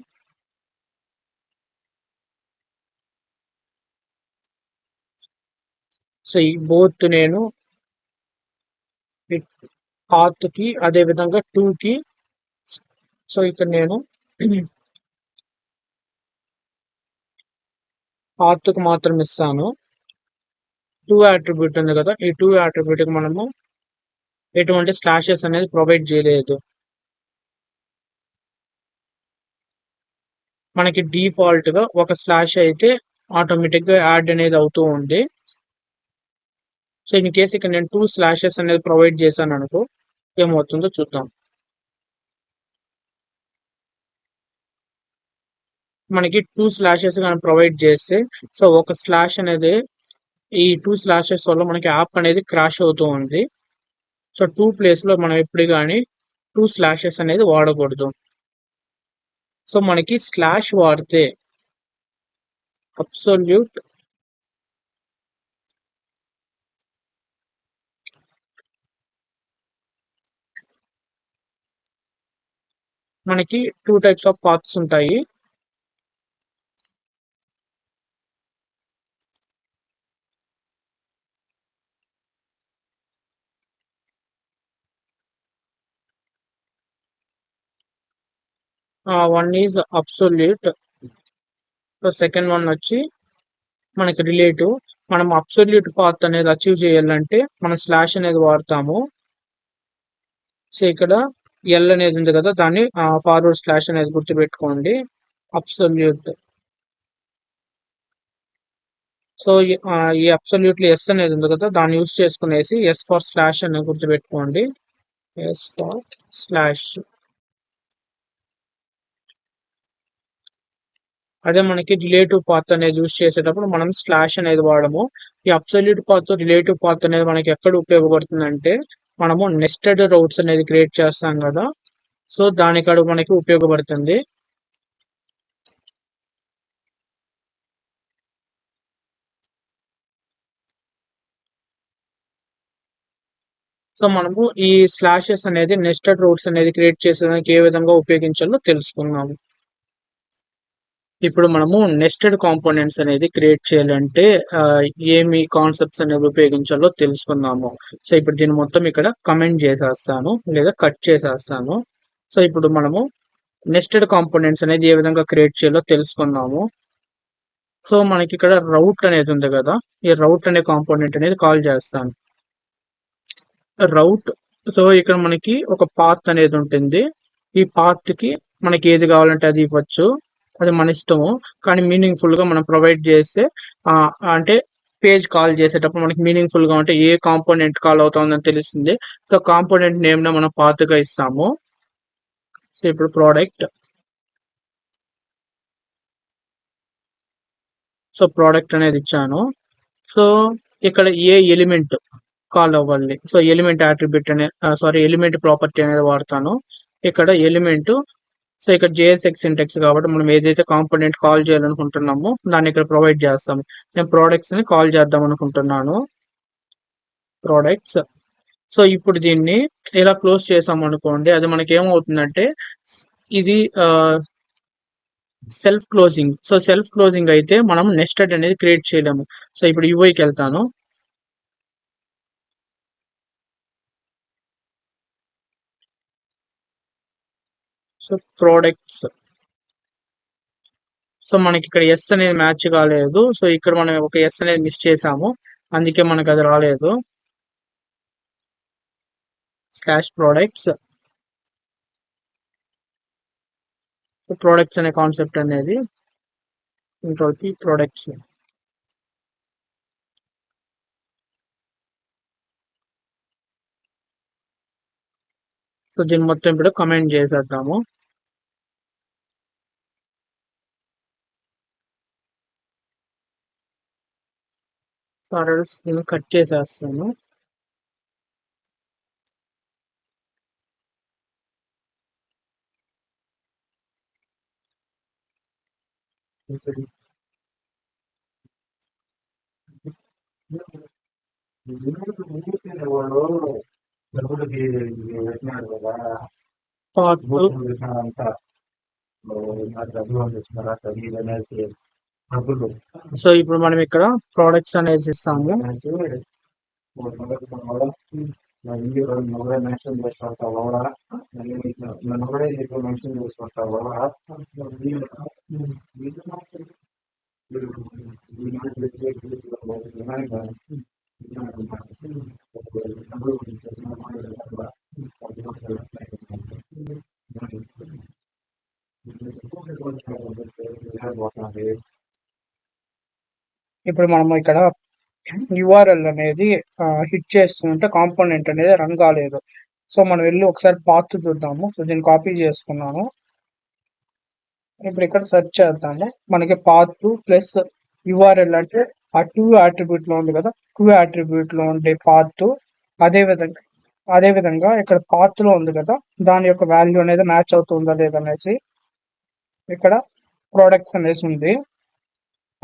సో ఈ బోత్ నేను పాత్ కి అదే విధంగా టూ కి, సో ఇక్కడ నేను పాత్ కు మాత్రం ఇస్తాను. టూ అట్రిబ్యూట్ ఉంది కదా, ఈ టూ అట్రిబ్యూట్ కి మనము ఎటువంటి స్లాషెస్ అనేది ప్రొవైడ్ చేయలేదు. మనకి డిఫాల్ట్ గా ఒక స్లాష్ అయితే ఆటోమేటిక్ గా యాడ్ అనేది అవుతూ ఉంది. సో ఇన్ కేసు ఇక్కడ నేను టూ స్లాషెస్ అనేది ప్రొవైడ్ చేశాను అనుకో ఏమవుతుందో చూద్దాం. మనకి టూ స్లాషెస్ కానీ ప్రొవైడ్ చేస్తే సో ఒక స్లాష్ అనేది ఈ టూ స్లాషెస్ వల్ల మనకి యాప్ అనేది క్రాష్ అవుతూ ఉంది. సో టూ ప్లేస్ లో మనం ఎప్పుడు కానీ టూ స్లాషెస్ అనేది వాడకూడదు. సో మనకి స్లాష్ వాడితే అబ్సొల్యూట్ మనకి టూ టైప్స్ ఆఫ్ పాత్స్ ఉంటాయి. One is absolute, so second one వచ్చి మనకి రిలేటివ్. మనం అబ్సల్యూట్ పాత్ అనేది అచీవ్ చేయాలంటే మనం స్లాష్ అనేది వాడతాము. సో ఇక్కడ ఎల్ అనేది ఉంది కదా, దాన్ని ఫార్వర్డ్ స్లాష్ అనేది గుర్తుపెట్టుకోండి. అబ్సల్యూట్. సో ఈ అబ్సల్యూట్లీ ఎస్ అనేది ఉంది కదా, దాన్ని యూస్ చేసుకునేసి ఎస్ ఫర్ స్లాష్ అనేది గుర్తుపెట్టుకోండి. Yes forward slash. అదే మనకి రిలేటివ్ పాత్ అనేది యూస్ చేసేటప్పుడు మనం స్లాష్ అనేది వాడము. ఈ అబ్సల్యూట్ పాత్, రిలేటివ్ పాత్ అనేది మనకి ఎక్కడ ఉపయోగపడుతుంది అంటే మనము నెస్టెడ్ రౌట్స్ అనేది క్రియేట్ చేస్తాం కదా, సో దానికడ మనకి ఉపయోగపడుతుంది. సో మనము ఈ స్లాషెస్ అనేది నెస్టెడ్ రూట్స్ అనేది క్రియేట్ చేసేదానికి ఏ విధంగా ఉపయోగించాలో తెలుసుకున్నాము. ఇప్పుడు మనము నెస్టెడ్ కాంపోనెంట్స్ అనేది క్రియేట్ చేయాలంటే ఏమి కాన్సెప్ట్స్ అనేది ఉపయోగించాలో తెలుసుకున్నాము. సో ఇప్పుడు దీన్ని మొత్తం ఇక్కడ కమెంట్ చేసేస్తాను లేదా కట్ చేసేస్తాను. సో ఇప్పుడు మనము నెస్టెడ్ కాంపోనెంట్స్ అనేది ఏ విధంగా క్రియేట్ చేయాలో తెలుసుకున్నాము. సో మనకి ఇక్కడ రౌట్ అనేది ఉంది కదా, ఈ రౌట్ అనే కాంపోనెంట్ అనేది కాల్ చేస్తాను. రౌట్. సో ఇక్కడ మనకి ఒక పాత్ అనేది ఉంటుంది. ఈ పాత్ కి మనకి ఏది కావాలంటే అది ఇవ్వచ్చు, అది మన ఇష్టము. కానీ మీనింగ్ఫుల్ గా మనం ప్రొవైడ్ చేస్తే అంటే పేజ్ కాల్ చేసేటప్పుడు మనకి మీనింగ్ఫుల్ గా ఉంటే ఏ కాంపోనెంట్ కాల్ అవుతుందని తెలుస్తుంది. సో కాంపోనెంట్ నేమ్ ని మనం పాత్ గా ఇస్తాము. సో ఇప్పుడు ప్రోడక్ట్. సో ప్రోడక్ట్ అనేది ఇచ్చాను. సో ఇక్కడ ఏ ఎలిమెంట్ కాల్ అవ్వాలి. సో ఎలిమెంట్ అట్రిబ్యూట్ అనే ఎలిమెంట్ ప్రాపర్టీ అనేది వాడతాను. ఇక్కడ ఎలిమెంట్. సో ఇక్కడ జేఎస్ఎక్స్ సింటాక్స్ కాబట్టి మనం ఏదైతే కాంపోనెంట్ కాల్ చేయాలనుకుంటున్నామో దాన్ని ఇక్కడ ప్రొవైడ్ చేస్తాము. నేను ప్రోడక్ట్స్ ని కాల్ చేద్దాం అనుకుంటున్నాను. ప్రోడక్ట్స్. సో ఇప్పుడు దీన్ని ఇలా క్లోజ్ చేసాం అనుకోండి, అది మనకి ఏమవుతుందంటే ఇది self closing. So self closing అయితే మనం నెస్టెడ్ అనేది క్రియేట్ చేయలేము. సో ఇప్పుడు యూఐకి వెళ్తాను. So products. సో మనకి ఇక్కడ ఎస్ అనేది మ్యాచ్ కాలేదు. సో ఇక్కడ మనం ఒక ఎస్ అనేది మిస్ చేసాము, అందుకే మనకు అది రాలేదు. Slash products. ప్రోడక్ట్స్ అనే కాన్సెప్ట్ అనేది కంట్రోల్ పి ప్రోడక్ట్స్. సో దీన్ని మొత్తం ఇప్పుడు కమెంట్ చేసేద్దాము. దీన్ని కట్ చేసేస్తాను. సో ఇప్పుడు మనం ఇక్కడ ప్రోడక్ట్స్ అనేది ఇస్తాము. మెన్షన్ చేసుకుంటావా మెన్షన్ చేసుకుంటావా ఇప్పుడు మనం ఇక్కడ యూఆర్ఎల్ అనేది హిట్ చేస్తుంటే కాంపోనెంట్ అనేది రన్ కాలేదు. సో మనం వెళ్ళి ఒకసారి పాత్ చూద్దాము. సో దీన్ని కాపీ చేసుకున్నాను. ఇప్పుడు ఇక్కడ సెర్చ్ చేద్దాము. మనకి పాత్ ప్లస్ యూఆర్ఎల్ అంటే ఆ టూ అట్రిబ్యూట్ లో ఉంది కదా, టూ అట్రిబ్యూట్ లో ఉండే పాత్. అదే విధంగా ఇక్కడ పాత్ లో ఉంది కదా, దాని యొక్క వాల్యూ అనేది మ్యాచ్ అవుతుందా లేదనేసి ఇక్కడ ప్రోడక్ట్స్ అనేసి ఉంది.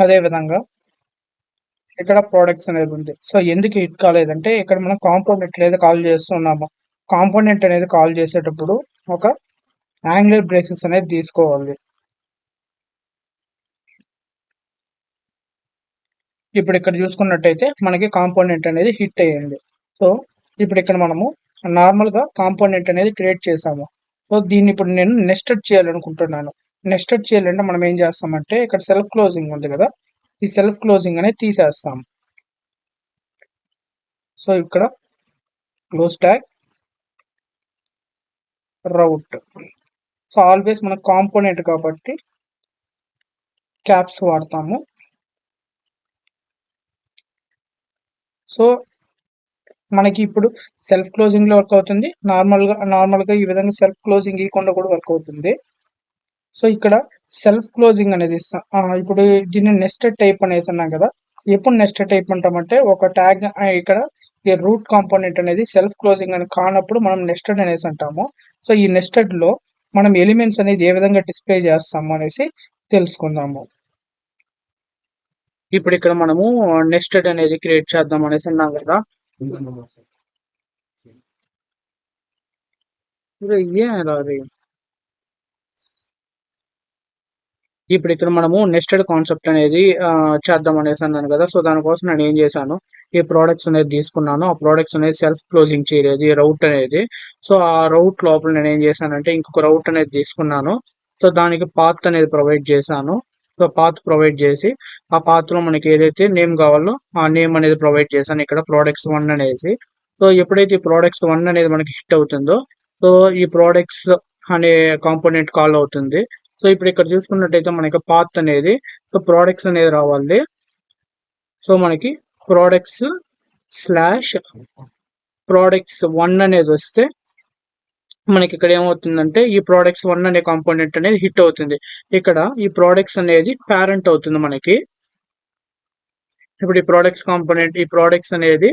అదే విధంగా ఇక్కడ ప్రోడక్ట్స్ అనేది ఉంది. సో ఎందుకు హిట్ కాలేదంటే ఇక్కడ మనం కాంపోనెంట్ అనేది కాల్ చేస్తున్నాము. కాంపోనెంట్ అనేది కాల్ చేసేటప్పుడు ఒక యాంగులర్ బ్రేసెస్ అనేది తీసుకోవాలి. ఇప్పుడు ఇక్కడ చూసుకున్నట్టయితే మనకి కాంపోనెంట్ అనేది హిట్ అయ్యింది. సో ఇప్పుడు ఇక్కడ మనము నార్మల్ గా కాంపోనెంట్ అనేది క్రియేట్ చేసాము. సో దీన్ని ఇప్పుడు నేను నెస్టెడ్ చేయాలనుకుంటున్నాను. నెస్టెడ్ చేయాలంటే మనం ఏం చేస్తామంటే ఇక్కడ సెల్ఫ్ క్లోజింగ్ ఉంది కదా, ఈ సెల్ఫ్ క్లోజింగ్ అనేది తీసేస్తాం. సో ఇక్కడ క్లోజ్ ట్యాగ్ రౌట్. సో ఆల్వేస్ మన కాంపోనెంట్ కాబట్టి క్యాప్స్ వాడతాము. సో మనకి ఇప్పుడు సెల్ఫ్ క్లోజింగ్ లో వర్క్ అవుతుంది, నార్మల్ గా ఈ విధంగా సెల్ఫ్ క్లోజింగ్ ఇవ్వకుండా కూడా వర్క్ అవుతుంది. సో ఇక్కడ సెల్ఫ్ క్లోజింగ్ అనేది ఇప్పుడు దీన్ని నెస్టెడ్ టైప్ అనేది అన్నాం కదా. ఎప్పుడు నెస్టెడ్ టైప్ అంటామంటే ఒక ట్యాగ్ ఇక్కడ ఈ రూట్ కాంపోనెంట్ అనేది సెల్ఫ్ క్లోజింగ్ అని కానప్పుడు మనం నెస్టెడ్ అనేసి అంటాము. సో ఈ నెస్టెడ్ లో మనం ఎలిమెంట్స్ అనేది ఏ విధంగా డిస్ప్లే చేస్తాము అనేసి తెలుసుకుందాము. ఇప్పుడు ఇక్కడ మనము నెస్టెడ్ అనేది క్రియేట్ చేద్దాం అనేసి అన్నాం కదా. ఇప్పుడు ఇక్కడ మనము నెస్టెడ్ కాన్సెప్ట్ అనేది చేద్దాం అనేసి అన్నాను కదా. సో దానికోసం నేను ఏం చేశాను, ఈ ప్రోడక్ట్స్ అనేది తీసుకున్నాను. ఆ ప్రోడక్ట్స్ అనేది సెల్ఫ్ క్లోజింగ్ చేయలేదు ఈ రౌట్ అనేది. సో ఆ రౌట్ లోపల నేను ఏం చేశానంటే ఇంకొక రౌట్ అనేది తీసుకున్నాను. సో దానికి పాత్ అనేది ప్రొవైడ్ చేశాను. సో పాత్ ప్రొవైడ్ చేసి ఆ పాత్ లో మనకి ఏదైతే నేమ్ కావాలో ఆ నేమ్ అనేది ప్రొవైడ్ చేశాను ఇక్కడ ప్రోడక్ట్స్ 1 అనేసి. సో ఎప్పుడైతే ఈ ప్రోడక్ట్స్ 1 అనేది మనకి హిట్ అవుతుందో సో ఈ ప్రోడక్ట్స్ అనే కాంపోనెంట్ కాల్ అవుతుంది. సో ఇప్పుడు ఇక్కడ చూసుకున్నట్టయితే మనకి పాత్ అనేది సో ప్రోడక్ట్స్ అనేది రావాలి. సో మనకి ప్రోడక్ట్స్ స్లాష్ ప్రోడక్ట్స్ 1 అనేది వస్తే మనకి ఇక్కడ ఏమవుతుందంటే ఈ ప్రోడక్ట్స్ 1 అనే కాంపోనెంట్ అనేది హిట్ అవుతుంది. ఇక్కడ ఈ ప్రోడక్ట్స్ అనేది పేరెంట్ అవుతుంది మనకి. ఇప్పుడు ఈ ప్రోడక్ట్స్ కాంపోనెంట్ ఈ ప్రోడక్ట్స్ అనేది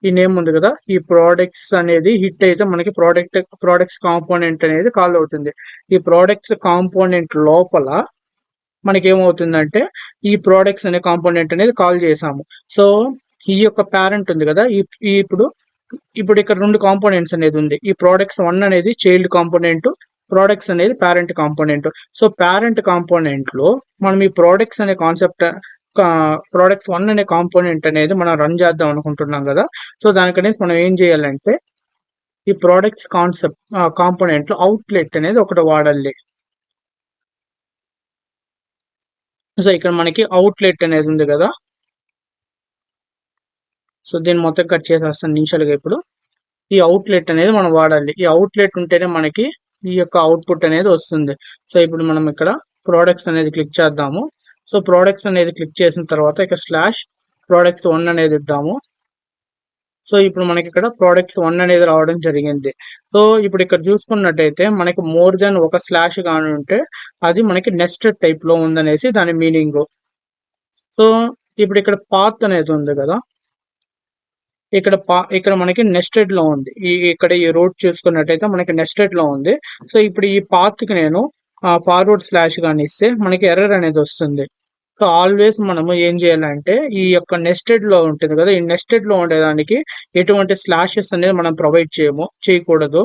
ఈ నేమ్ ఉంది కదా, ఈ ప్రోడక్ట్స్ అనేది హిట్ అయితే మనకి ప్రోడక్ట్స్ కాంపోనెంట్ అనేది కాల్ అవుతుంది. ఈ ప్రోడక్ట్స్ కాంపోనెంట్ లోపల మనకి ఏమవుతుందంటే ఈ ప్రోడక్ట్స్ అనే కాంపోనెంట్ అనేది కాల్ చేసాము. సో ఈ యొక్క పేరెంట్ ఉంది కదా, ఇప్పుడు ఇక్కడ 2 కాంపోనెంట్స్ అనేది ఉంది. ఈ ప్రోడక్ట్స్ 1 అనేది చైల్డ్ కాంపోనెంట్, ప్రోడక్ట్స్ అనేది parent component. So parent component లో మనం ఈ ప్రోడక్ట్స్ అనే కాన్సెప్ట్ ప్రోడక్ట్స్ 1 అనే కాంపోనెంట్ అనేది మనం రన్ చేద్దాం అనుకుంటున్నాం కదా. సో దానికనేసి మనం ఏం చేయాలంటే ఈ ప్రోడక్ట్స్ కాంపోనెంట్ లో అవుట్లెట్ అనేది ఒకటి వాడాలి. సో ఇక్కడ మనకి అవుట్లెట్ అనేది ఉంది కదా. సో దీన్ని మొత్తం కట్ చేసేస్తాను నిమిషాలుగా. ఇప్పుడు ఈ అవుట్లెట్ అనేది మనం వాడాలి. ఈ అవుట్లెట్ ఉంటేనే మనకి ఈ యొక్క అవుట్పుట్ అనేది వస్తుంది. సో ఇప్పుడు మనం ఇక్కడ ప్రోడక్ట్స్ అనేది క్లిక్ చేద్దాము. సో ప్రోడక్ట్స్ అనేది క్లిక్ చేసిన తర్వాత ఇక్కడ స్లాష్ ప్రోడక్ట్స్ 1 అనేది ఇద్దాము. సో ఇప్పుడు మనకి ఇక్కడ ప్రోడక్ట్స్ 1 అనేది రావడం జరిగింది. సో ఇప్పుడు ఇక్కడ చూసుకున్నట్టయితే మనకి మోర్ దెన్ ఒక స్లాష్ కానీ ఉంటే అది మనకి నెస్టెడ్ టైప్ లో ఉందనేసి దాని మీనింగ్. సో ఇప్పుడు ఇక్కడ పాత్ అనేది ఉంది కదా, ఇక్కడ మనకి నెస్టెడ్ లో ఉంది. ఇక్కడ ఈ రోడ్ చూసుకున్నట్టయితే మనకి నెస్టెడ్ లో ఉంది. సో ఇప్పుడు ఈ పాత్ కి నేను ఫార్వర్డ్ స్లాష్ కానీ ఇస్తే మనకి ఎర్రర్ అనేది వస్తుంది. సో ఆల్వేస్ మనము ఏం చేయాలంటే ఈ యొక్క నెస్టెడ్ లో ఉంటుంది కదా, ఈ నెస్టెడ్ లో ఉండేదానికి ఎటువంటి స్లాషెస్ అనేది మనం ప్రొవైడ్ చేయకూడదు.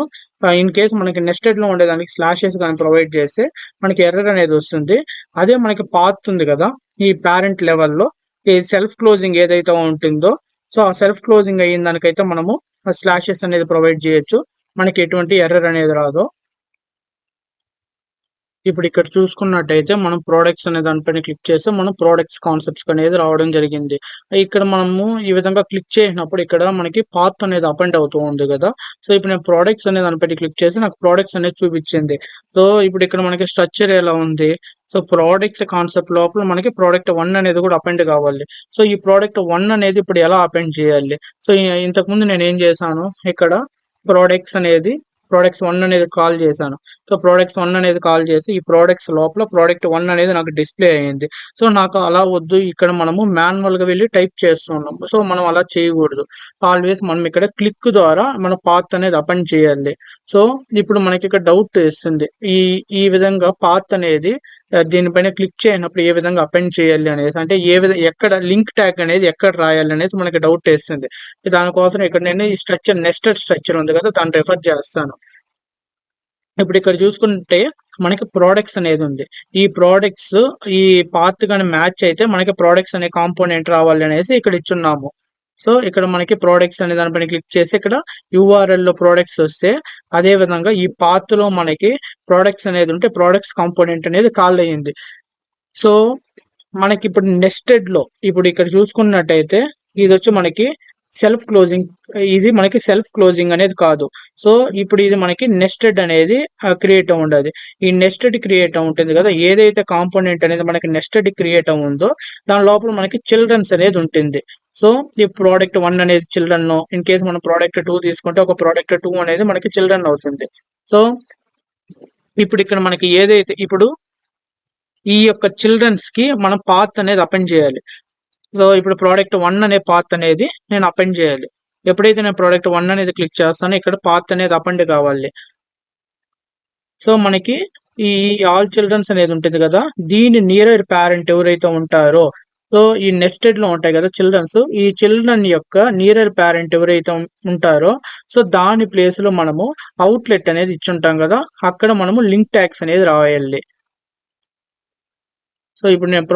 ఇన్ కేస్ మనకి నెస్టెడ్ లో ఉండేదానికి స్లాషెస్ కానీ ప్రొవైడ్ చేస్తే మనకి ఎర్రర్ అనేది వస్తుంది. అదే మనకి పాత్ ఉంది కదా, ఈ పేరెంట్ లెవెల్లో ఈ సెల్ఫ్ క్లోజింగ్ ఏదైతే ఉంటుందో సో ఆ సెల్ఫ్ క్లోజింగ్ అయిన దానికైతే మనము స్లాషెస్ అనేది ప్రొవైడ్ చేయొచ్చు, మనకి ఎటువంటి ఎర్రర్ అనేది రాదు. ఇప్పుడు ఇక్కడ చూసుకున్నట్టయితే మనం ప్రోడక్ట్స్ అనే దానిపైన క్లిక్ చేస్తే మనం ప్రోడక్ట్స్ కాన్సెప్ట్స్ అనేది రావడం జరిగింది. ఇక్కడ మనము ఈ విధంగా క్లిక్ చేసినప్పుడు ఇక్కడ మనకి పాత్ అనేది అపెండ్ అవుతూ ఉంది కదా. సో ఇప్పుడు నేను ప్రోడక్ట్స్ అనే దానిపైన క్లిక్ చేసి నాకు ప్రోడక్ట్స్ అనేది చూపించింది. సో ఇప్పుడు ఇక్కడ మనకి స్ట్రక్చర్ ఎలా ఉంది, సో ప్రోడక్ట్స్ కాన్సెప్ట్ లోపల మనకి ప్రోడక్ట్ 1 అనేది కూడా అపెండ్ కావాలి. సో ఈ ప్రోడక్ట్ 1 అనేది ఇప్పుడు ఎలా అపెండ్ చేయాలి. సో ఇంతకుముందు నేను ఏం చేశాను, ఇక్కడ ప్రోడక్ట్స్ 1 అనేది కాల్ చేశాను. సో ప్రోడక్ట్స్ 1 అనేది కాల్ చేసి ఈ ప్రోడక్ట్స్ లోపల ప్రోడక్ట్ 1 అనేది నాకు డిస్ప్లే అయ్యింది. సో నాకు అలా వద్దు, ఇక్కడ మనము మాన్యువల్ గా వెళ్ళి టైప్ చేస్తున్నాం. సో మనం అలా చేయకూడదు. ఆల్వేస్ మనం ఇక్కడ క్లిక్ ద్వారా మన పాత్ అనేది అపెండ్ చేయాలి. సో ఇప్పుడు మనకి ఇక్కడ డౌట్ ఇస్తుంది, ఈ విధంగా పాత్ అనేది దీనిపైన క్లిక్ చేయనప్పుడు ఏ విధంగా అపెండ్ చేయాలి అనేసి, అంటే ఎక్కడ లింక్ ట్యాగ్ అనేది ఎక్కడ రాయాలి అనేసి మనకి డౌట్ వేస్తుంది. దానికోసం ఇక్కడ నేను ఈ స్ట్రక్చర్ నెస్టెడ్ స్ట్రక్చర్ ఉంది కదా దాన్ని రెఫర్ చేస్తాను. ఇప్పుడు ఇక్కడ చూసుకుంటే మనకి ప్రోడక్ట్స్ అనేది ఉంది. ఈ ప్రోడక్ట్స్ ఈ పాత్ కానీ మ్యాచ్ అయితే మనకి ప్రోడక్ట్స్ అనే కాంపోనెంట్ రావాలి అనేసి ఇక్కడ ఇచ్చున్నాము. సో ఇక్కడ మనకి ప్రోడక్ట్స్ అనే దానిపైన క్లిక్ చేసి ఇక్కడ URL లో ప్రోడక్ట్స్ వస్తే అదే విధంగా ఈ పాత్ లో మనకి ప్రోడక్ట్స్ అనేది ఉంటే ప్రోడక్ట్స్ కాంపోనెంట్ అనేది కాల్ అయ్యింది. సో మనకి ఇప్పుడు నెస్టెడ్ లో ఇప్పుడు ఇక్కడ చూసుకున్నట్టయితే ఇది వచ్చి మనకి సెల్ఫ్ క్లోజింగ్, ఇది మనకి సెల్ఫ్ క్లోజింగ్ అనేది కాదు. సో ఇప్పుడు ఇది మనకి నెస్టెడ్ అనేది క్రియేట్ ఉండదు. ఈ నెస్టెడ్ క్రియేట్ ఉంటుంది కదా, ఏదైతే కాంపోనెంట్ అనేది మనకి నెస్టెడ్ క్రియేట్ ఉందో దాని లోపల మనకి చిల్డ్రన్స్ అనేది ఉంటుంది. సో ఈ ప్రోడక్ట్ 1 అనేది చిల్డ్రన్, ఇన్ కేస్ మనం ప్రోడక్ట్ 2 తీసుకుంటే ఒక ప్రోడక్ట్ 2 అనేది మనకి చిల్డ్రన్ అవుతుంది. సో ఇప్పుడు ఇక్కడ మనకి ఏదైతే ఇప్పుడు ఈ యొక్క చిల్డ్రన్స్ కి మనం పాత్ అనేది అపెండ్ చేయాలి. సో ఇప్పుడు ప్రోడక్ట్ 1 అనే పాత్ అనేది నేను అపెండ్ చేయాలి. ఎప్పుడైతే నేను ప్రోడక్ట్ 1 అనేది క్లిక్ చేస్తానో ఇక్కడ పాత్ అనేది అపెండ్ కావాలి. సో మనకి ఈ ఆల్ చిల్డ్రన్స్ అనేది ఉంటుంది కదా, దీని నియర్ పేరెంట్ ఎవరైతే ఉంటారో, సో ఈ నెస్టెడ్ లో ఉంటాయి కదా చిల్డ్రన్స్, ఈ చిల్డ్రన్ యొక్క నియర్ పేరెంట్ ఎవరైతే ఉంటారో సో దాని ప్లేస్ లో మనము అవుట్లెట్ అనేది ఇచ్చుంటాం కదా, అక్కడ మనము లింక్ ట్యాగ్స్ అనేది రాయాలి. సో ఇప్పుడు నేను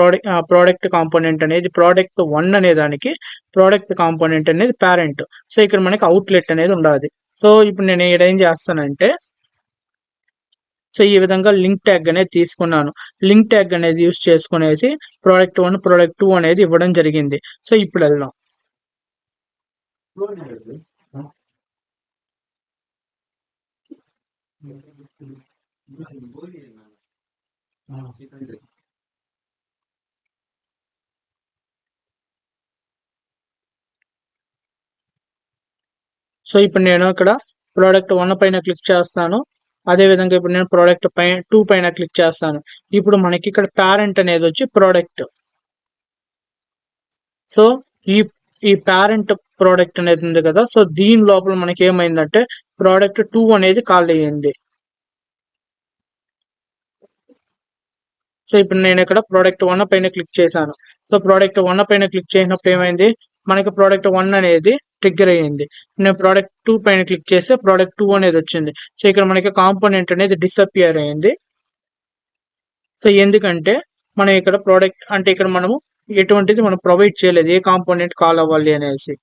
ప్రోడక్ట్ కాంపోనెంట్ అనేది ప్రోడక్ట్ 1 అనే దానికి ప్రోడక్ట్ కాంపోనెంట్ అనేది పేరెంట్. సో ఇక్కడ మనకి అవుట్లెట్ అనేది ఉండాలి. సో ఇప్పుడు నేను ఇక్కడ ఏం చేస్తానంటే, సో ఈ విధంగా లింక్ ట్యాగ్ అనేది తీసుకున్నాను. లింక్ ట్యాగ్ అనేది యూస్ చేసుకునేసి ప్రోడక్ట్ 1 ప్రోడక్ట్ 2 అనేది ఇవ్వడం జరిగింది. సో ఇప్పుడు వెళ్దాం. సో ఇప్పుడు నేను ఇక్కడ ప్రోడక్ట్ 1 పైన క్లిక్ చేస్తాను. అదే విధంగా ఇప్పుడు నేను ప్రోడక్ట్ 2 పైన క్లిక్ చేస్తాను. ఇప్పుడు మనకి ఇక్కడ పేరెంట్ అనేది వచ్చి ప్రోడక్ట్. సో ఈ పేరెంట్ ప్రోడక్ట్ అనేది ఉంది కదా, సో దీని లోపల మనకి ఏమైందంటే ప్రోడక్ట్ 2 అనేది కాల్ అయ్యింది. సో ఇప్పుడు నేను ఇక్కడ ప్రోడక్ట్ 1 పైన క్లిక్ చేశాను. సో ప్రోడక్ట్ 1 పైన క్లిక్ చేసినప్పుడు ఏమైంది, మనకి ప్రోడక్ట్ 1 అనేది ట్రిగ్గర్ అయ్యింది. నేను ప్రోడక్ట్ 2 పైన క్లిక్ చేస్తే ప్రోడక్ట్ 2 అనేది వచ్చింది. సో ఇక్కడ మనకి కాంపోనెంట్ అనేది డిసపియర్ అయ్యింది. సో ఎందుకంటే మనం ఇక్కడ ప్రోడక్ట్ అంటే ఇక్కడ మనము ఎటువంటిది మనం ప్రొవైడ్ చేయలేదు, ఏ కాంపోనెంట్ కాల్ అవ్వాలి అనేసి.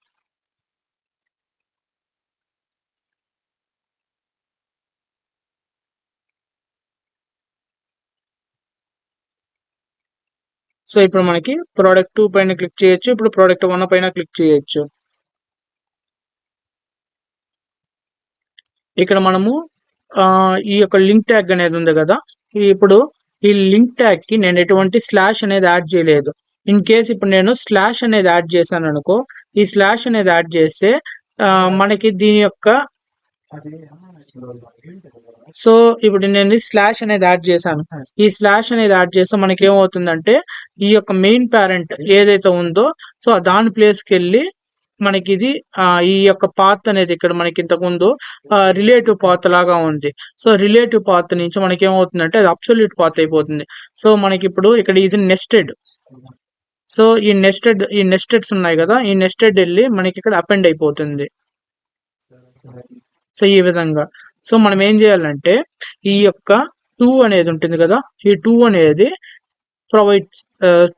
సో ఇప్పుడు మనకి ప్రోడక్ట్ 2 పైన క్లిక్ చేయొచ్చు, ఇప్పుడు ప్రోడక్ట్ 1 పైన క్లిక్ చేయొచ్చు. ఇక్కడ మనము ఈ యొక్క లింక్ ట్యాగ్ అనేది ఉంది కదా, ఇప్పుడు ఈ లింక్ ట్యాగ్ కి నేను ఎటువంటి స్లాష్ అనేది యాడ్ చేయలేదు. ఇన్ కేస్ ఇప్పుడు నేను స్లాష్ అనేది యాడ్ చేశాను అనుకో, ఈ స్లాష్ అనేది యాడ్ చేస్తే మనకి దీని యొక్క సో ఇప్పుడు నేను స్లాష్ అనేది యాడ్ చేశాను. ఈ స్లాష్ అనేది యాడ్ చేస్తే మనకి ఏమవుతుందంటే ఈ యొక్క మెయిన్ పేరెంట్ ఏదైతే ఉందో సో దాని ప్లేస్ కి వెళ్ళి మనకి ఇది ఈ యొక్క పాత్ అనేది ఇక్కడ మనకి ఇంతకు ముందు రిలేటివ్ పాత్ లాగా ఉంది. సో రిలేటివ్ పాత్ నుంచి మనకి ఏమవుతుందంటే అది అబ్సల్యూట్ పాత్ అయిపోతుంది. సో మనకి ఇప్పుడు ఇక్కడ ఇది నెస్టెడ్. సో ఈ నెస్టెడ్స్ ఉన్నాయి కదా, ఈ నెస్టెడ్ వెళ్ళి మనకి ఇక్కడ అపెండ్ అయిపోతుంది. సో ఈ విధంగా సో మనం ఏం చేయాలంటే ఈ యొక్క 2 అనేది ఉంటుంది కదా, ఈ 2 అనేది ప్రొవైడ్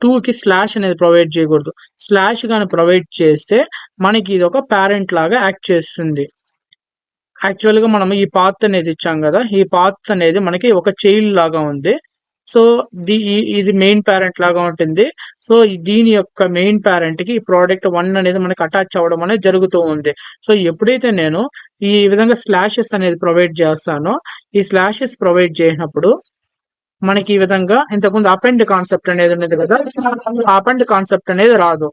2 కి స్లాష్ అనేది ప్రొవైడ్ చేయకూడదు. స్లాష్ గాని ప్రొవైడ్ చేస్తే మనకి ఇది ఒక పేరెంట్ లాగా యాక్ట్ చేస్తుంది. యాక్చువల్ గా మనం ఈ పాత్ అనేది ఇచ్చాం కదా, ఈ పాత్ అనేది మనకి ఒక చైల్డ్ లాగా ఉంది. సో ఇది మెయిన్ పేరెంట్ లాగా ఉంటుంది. సో దీని యొక్క మెయిన్ పేరెంట్ కి ప్రోడక్ట్ 1 అనేది మనకి అటాచ్ అవ్వడం అనేది జరుగుతూ ఉంది. సో ఎప్పుడైతే నేను ఈ విధంగా స్లాషెస్ అనేది ప్రొవైడ్ చేస్తానో, ఈ స్లాషెస్ ప్రొవైడ్ చేసినప్పుడు మనకి ఈ విధంగా ఇంతకుముందు అపెండ్ కాన్సెప్ట్ అనేది ఉన్నది కదా, ఆ అపెండ్ కాన్సెప్ట్ అనేది రాదు.